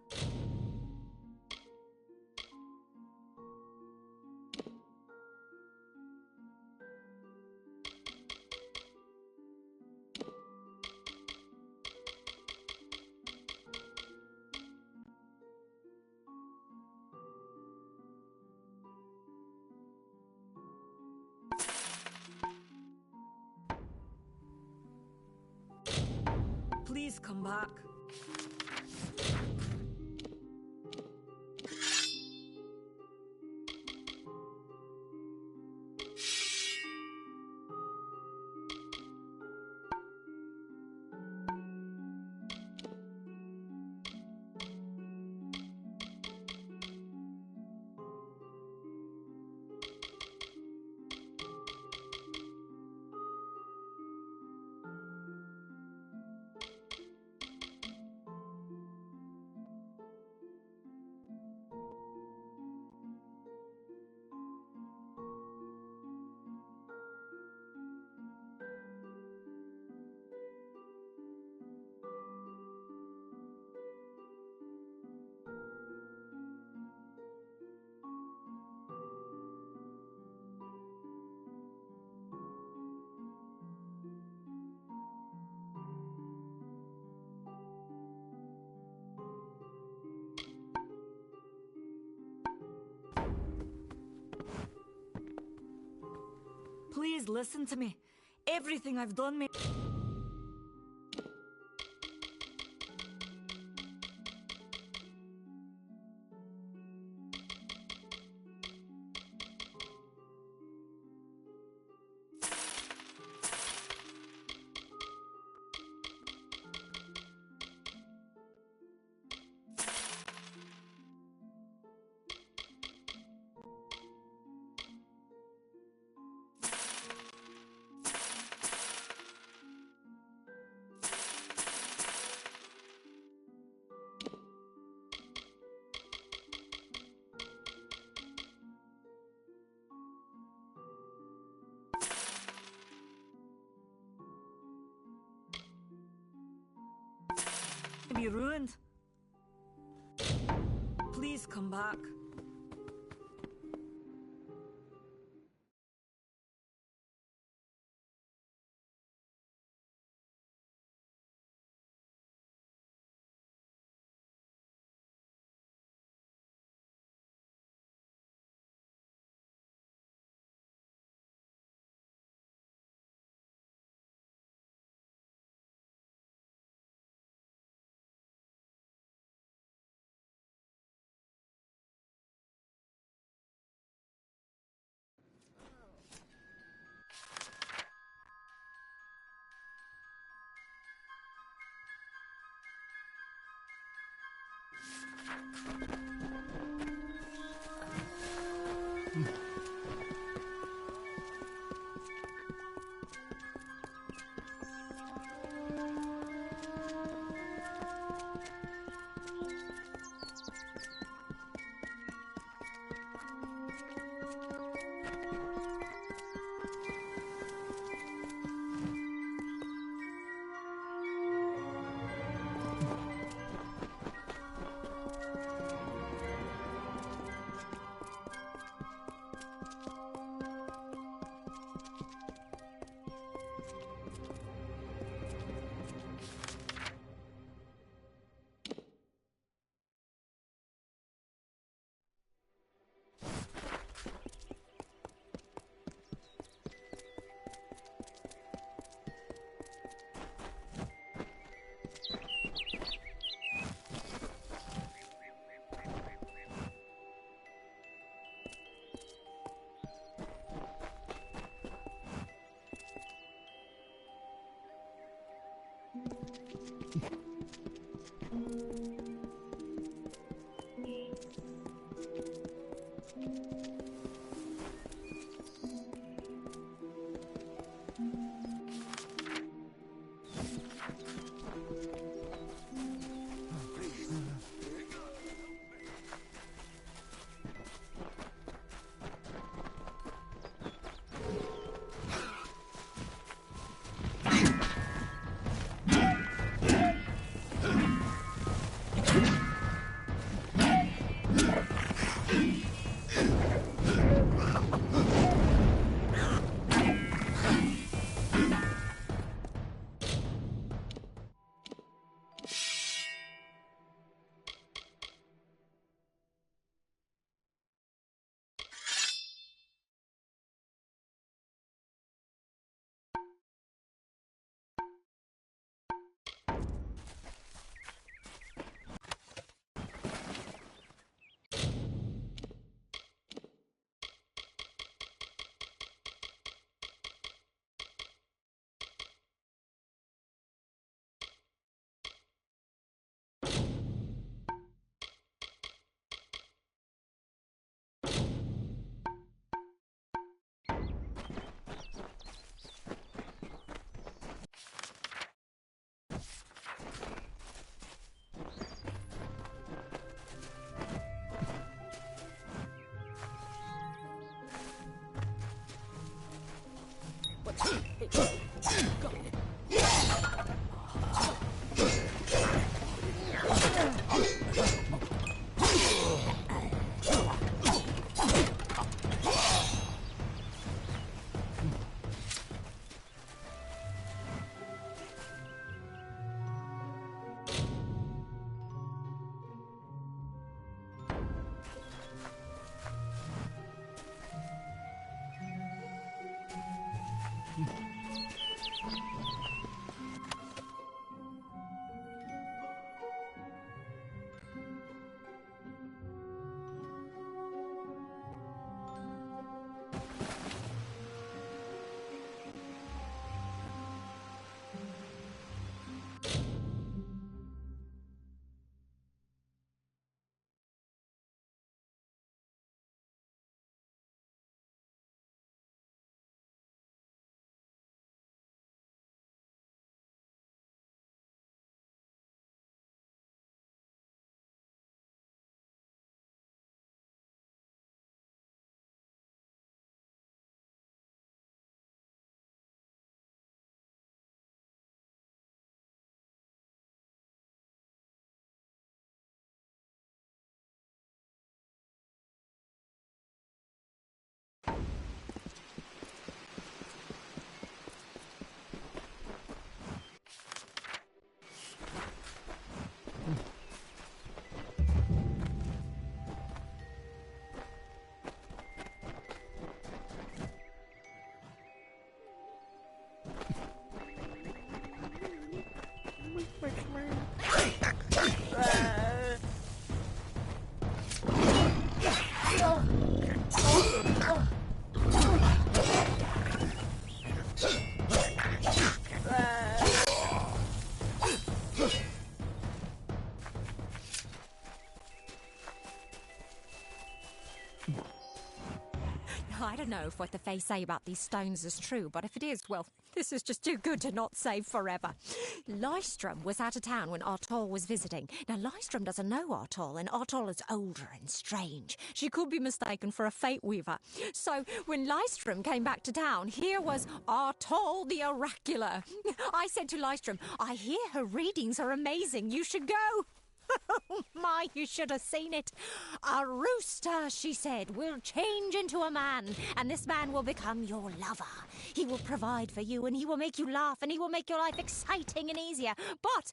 Please come back. Please listen to me. Everything I've done may... be ruined. Please come back. I don't know if what the Fae say about these stones is true, but if it is, well, this is just too good to not save forever. Lystrom was out of town when Artol was visiting. Now, Lystrom doesn't know Artol, and Artol is older and strange. She could be mistaken for a Fate Weaver. So, when Lystrom came back to town, here was Artol the Oracular. I said to Lystrom, I hear her readings are amazing. You should go. Oh my, you should have seen it. A rooster, she said, will change into a man, and this man will become your lover. He will provide for you, and he will make you laugh, and he will make your life exciting and easier. But,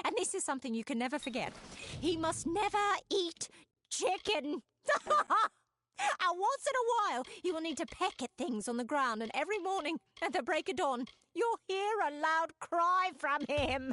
and this is something you can never forget, he must never eat chicken. And once in a while, he will need to peck at things on the ground, and every morning at the break of dawn, you'll hear a loud cry from him.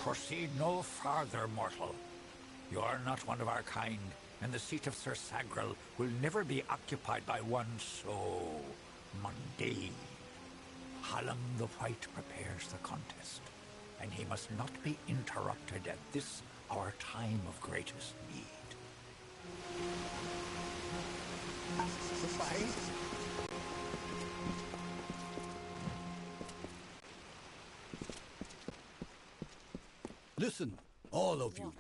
Proceed no farther, mortal. You are not one of our kind, and the seat of Sir Sagrel will never be occupied by one so mundane. Hallam the White prepares the contest, and he must not be interrupted at this, our time of greatest need. Listen, all of you.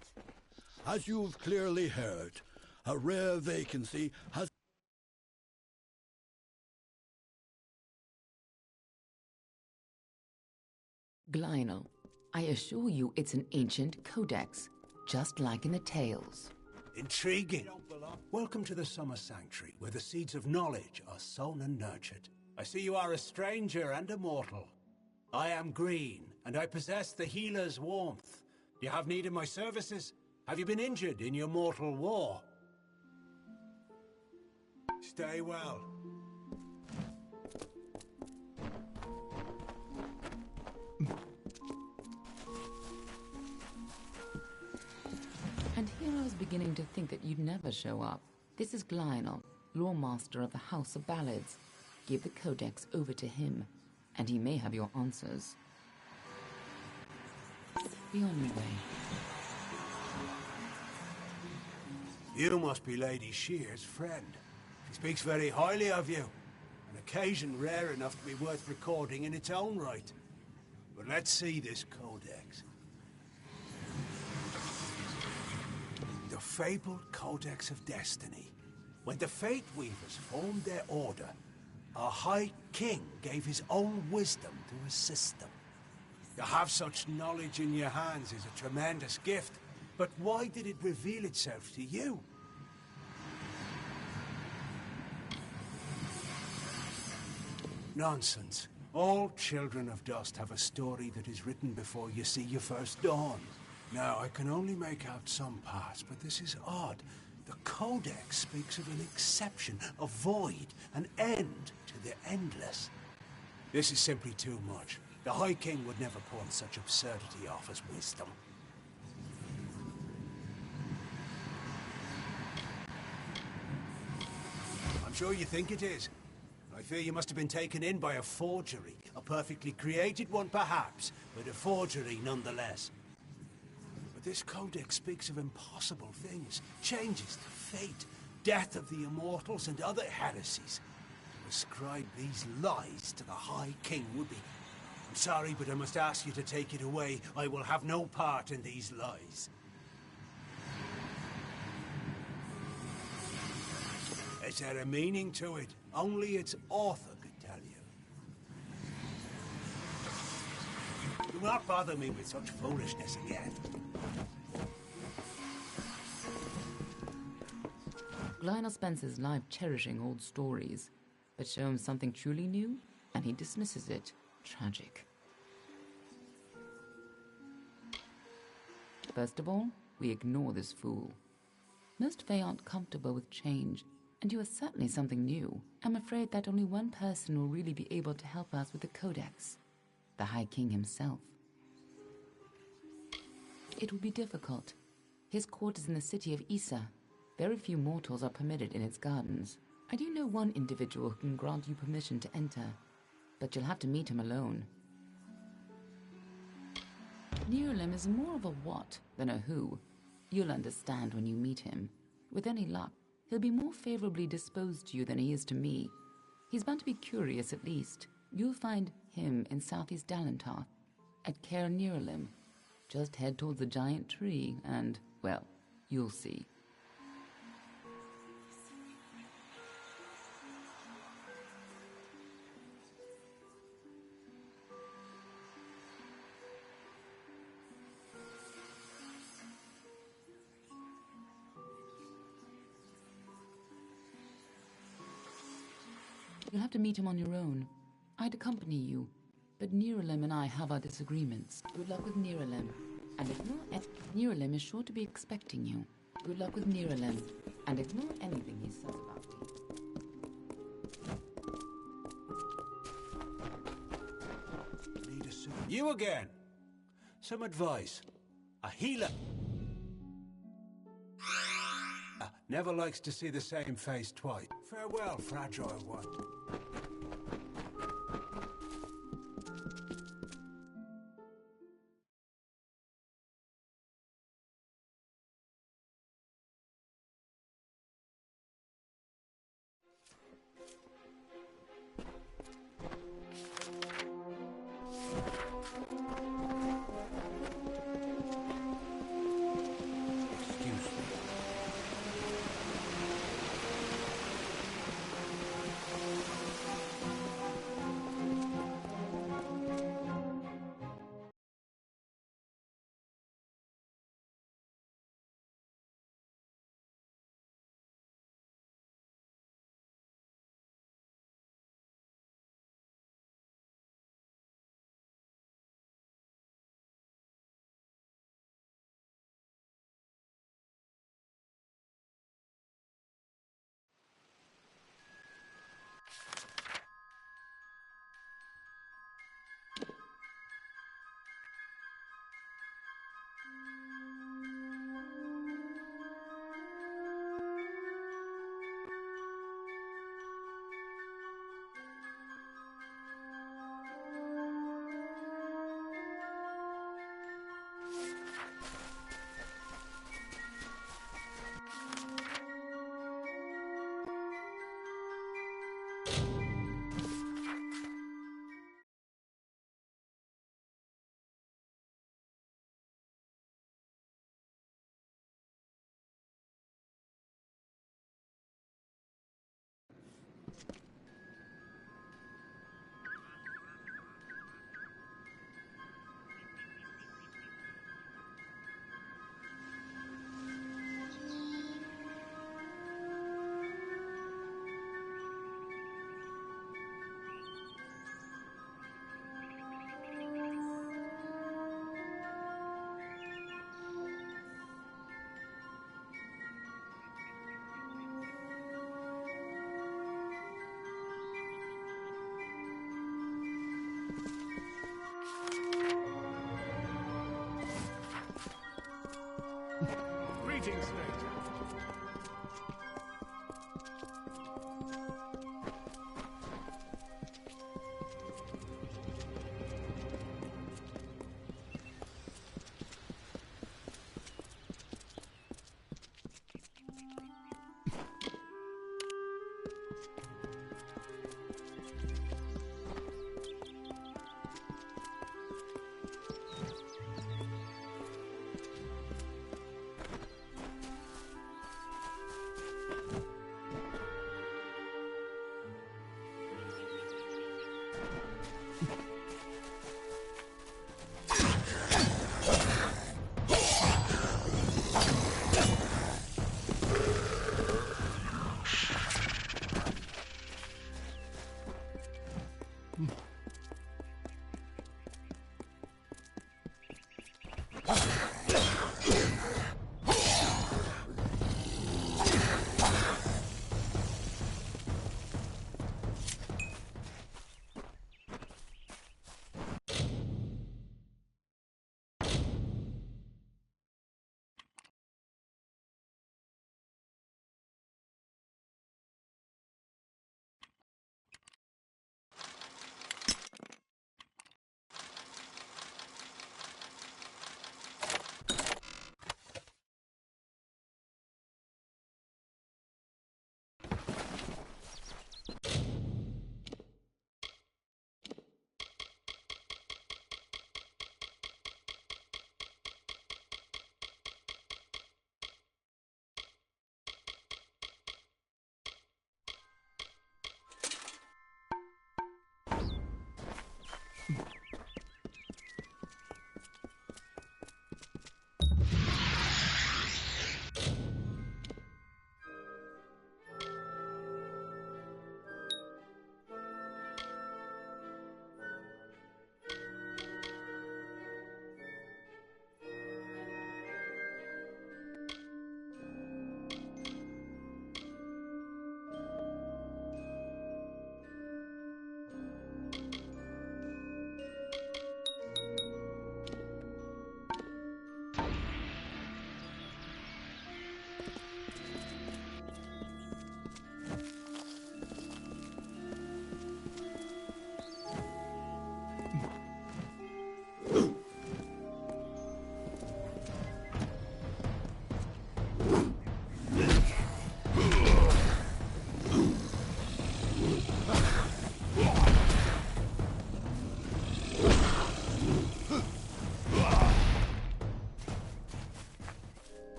As you've clearly heard, a rare vacancy has... Glynel, I assure you it's an ancient codex, just like in the tales. Intriguing. Welcome to the Summer Sanctuary, where the seeds of knowledge are sown and nurtured. I see you are a stranger and a mortal. I am Green, and I possess the healer's warmth. Do you have need of my services? Have you been injured in your mortal war? Stay well. And here I was beginning to think that you'd never show up. This is Glynel, lore master of the House of Ballads. Give the codex over to him, and he may have your answers. Be on your way. You must be Lady Shear's friend. She speaks very highly of you. An occasion rare enough to be worth recording in its own right. But let's see this codex. The fabled Codex of Destiny. When the Fate Weavers formed their order, our High King gave his own wisdom to assist them. To have such knowledge in your hands is a tremendous gift. But why did it reveal itself to you? Nonsense. All children of dust have a story that is written before you see your first dawn. Now, I can only make out some parts, but this is odd. The Codex speaks of an exception, a void, an end to the endless. This is simply too much. The High King would never pawn such absurdity off as wisdom. I'm sure you think it is. I fear you must have been taken in by a forgery. A perfectly created one, perhaps, but a forgery nonetheless. But this codex speaks of impossible things, changes to fate, death of the immortals, and other heresies. To ascribe these lies to the High King would be... I'm sorry, but I must ask you to take it away. I will have no part in these lies. Is there a meaning to it? Only its author could tell you. Do not bother me with such foolishness again. Lionel spends his life cherishing old stories, but show him something truly new, and he dismisses it. Tragic. First of all, we ignore this fool. Most Fae aren't comfortable with change, and you are certainly something new. I'm afraid that only one person will really be able to help us with the Codex. The High King himself. It will be difficult. His court is in the city of Issa. Very few mortals are permitted in its gardens. I do know one individual who can grant you permission to enter, but you'll have to meet him alone. Neuralem is more of a what than a who. You'll understand when you meet him. With any luck, he'll be more favorably disposed to you than he is to me. He's bound to be curious at least. You'll find him in southeast Dalentar, at Caer Neuralem. Just head towards the giant tree and, well, you'll see. You'll have to meet him on your own. I'd accompany you, but Neuralem and I have our disagreements. Good luck with Neuralem. And ignore Neuralem is sure to be expecting you. Good luck with Neuralem, and ignore anything he says about you. You again! Some advice. A healer never likes to see the same face twice. Farewell, fragile one. Shooting straight.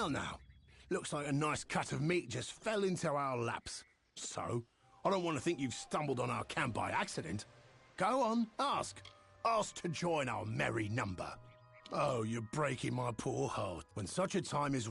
Well now, looks like a nice cut of meat just fell into our laps. So, I don't want to think you've stumbled on our camp by accident. Go on, ask. Ask to join our merry number. Oh, you're breaking my poor heart. When such a time is...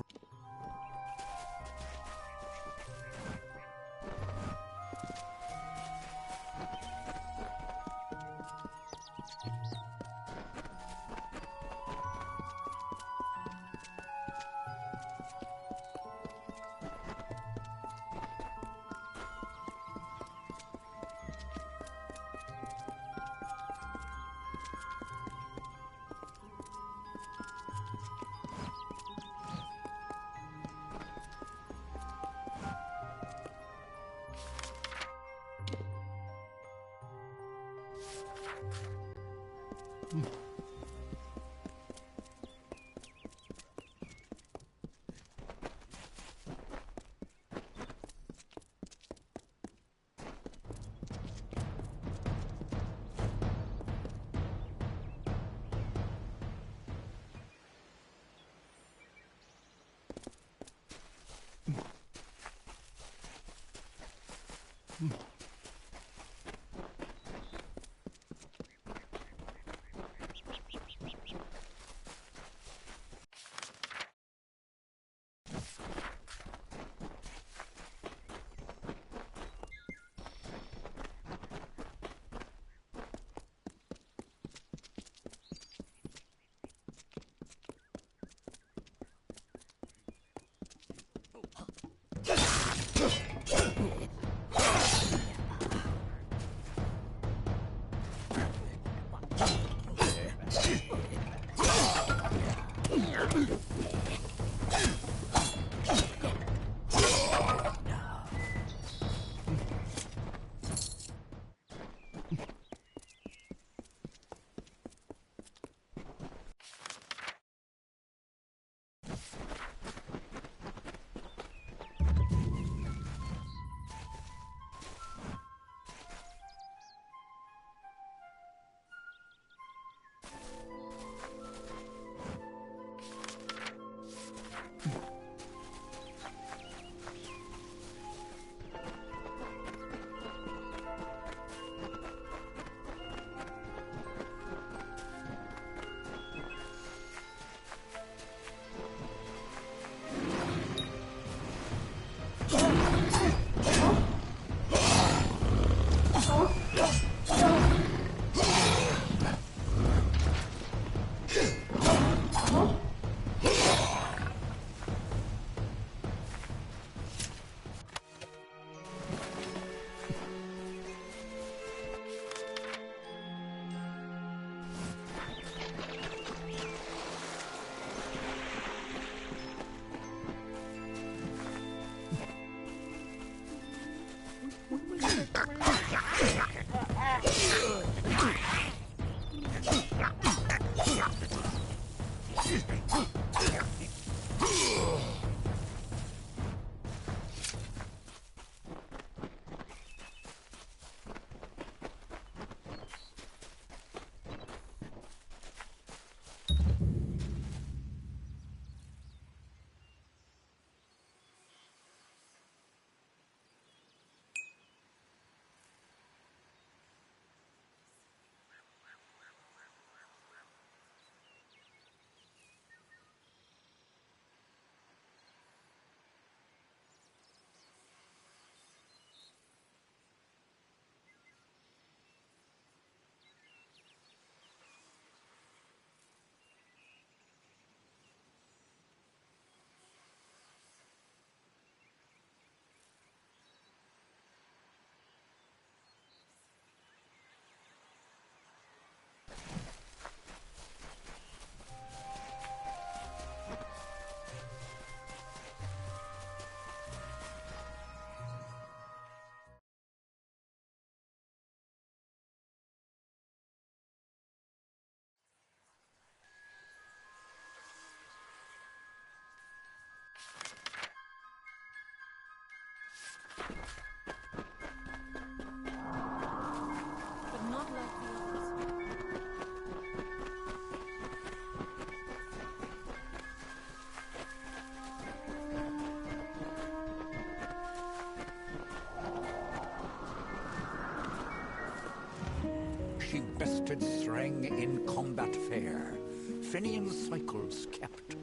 she bested Threng in combat fair. Finian cycles kept.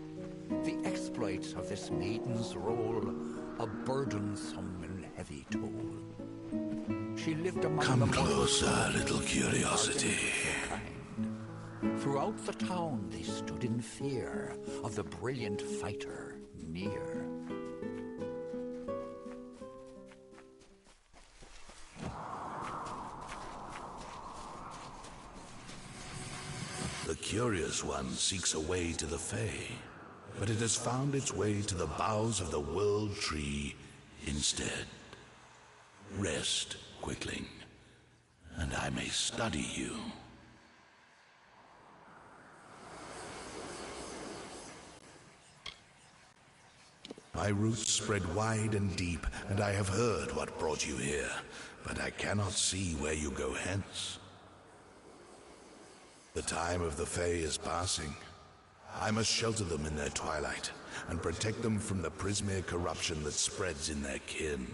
The exploits of this maiden's role, a burdensome and heavy toll. She lived among Come the closer, little curiosity. Throughout the town they stood in fear of the brilliant fighter near. The curious one seeks a way to the Fae, but it has found its way to the boughs of the World Tree instead. Rest, Quickling, and I may study you. My roots spread wide and deep, and I have heard what brought you here, but I cannot see where you go hence. The time of the Fae is passing. I must shelter them in their twilight, and protect them from the Prismere corruption that spreads in their kin.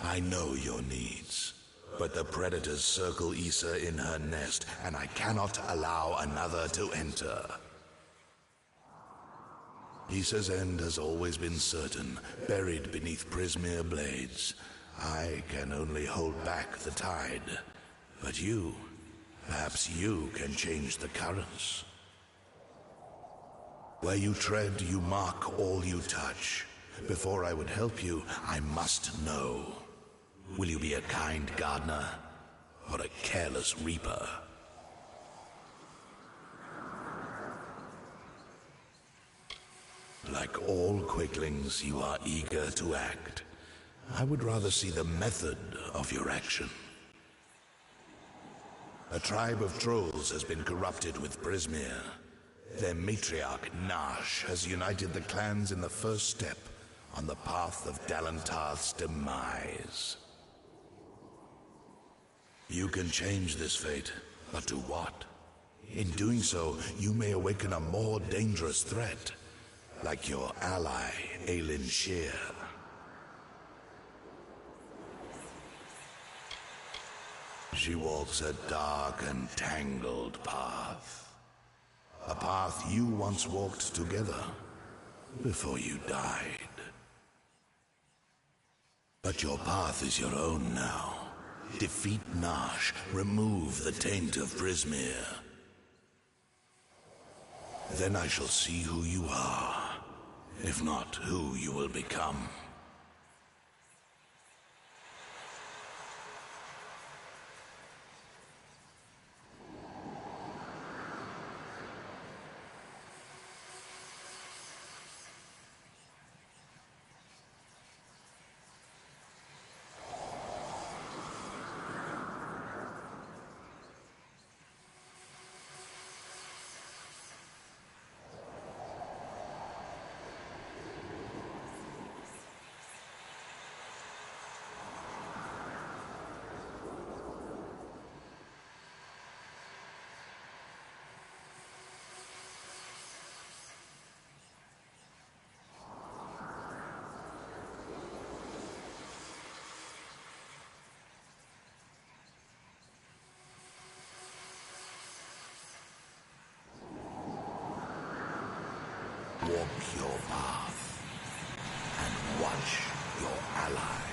I know your needs, but the predators circle Issa in her nest, and I cannot allow another to enter. Issa's end has always been certain, buried beneath Prismere blades. I can only hold back the tide, but you, perhaps you can change the currents. Where you tread, you mark all you touch. Before I would help you, I must know. Will you be a kind gardener, or a careless reaper? Like all quicklings, you are eager to act. I would rather see the method of your action. A tribe of trolls has been corrupted with Prismere. Their matriarch, Nash, has united the clans in the first step on the path of Dalantarth's demise. You can change this fate, but to what? In doing so, you may awaken a more dangerous threat, like your ally, Aelin Shear. She walks a dark and tangled path. A path you once walked together, before you died. But your path is your own now. Defeat Nash, remove the taint of Prismere. Then I shall see who you are, if not who you will become. Walk your path and watch your ally.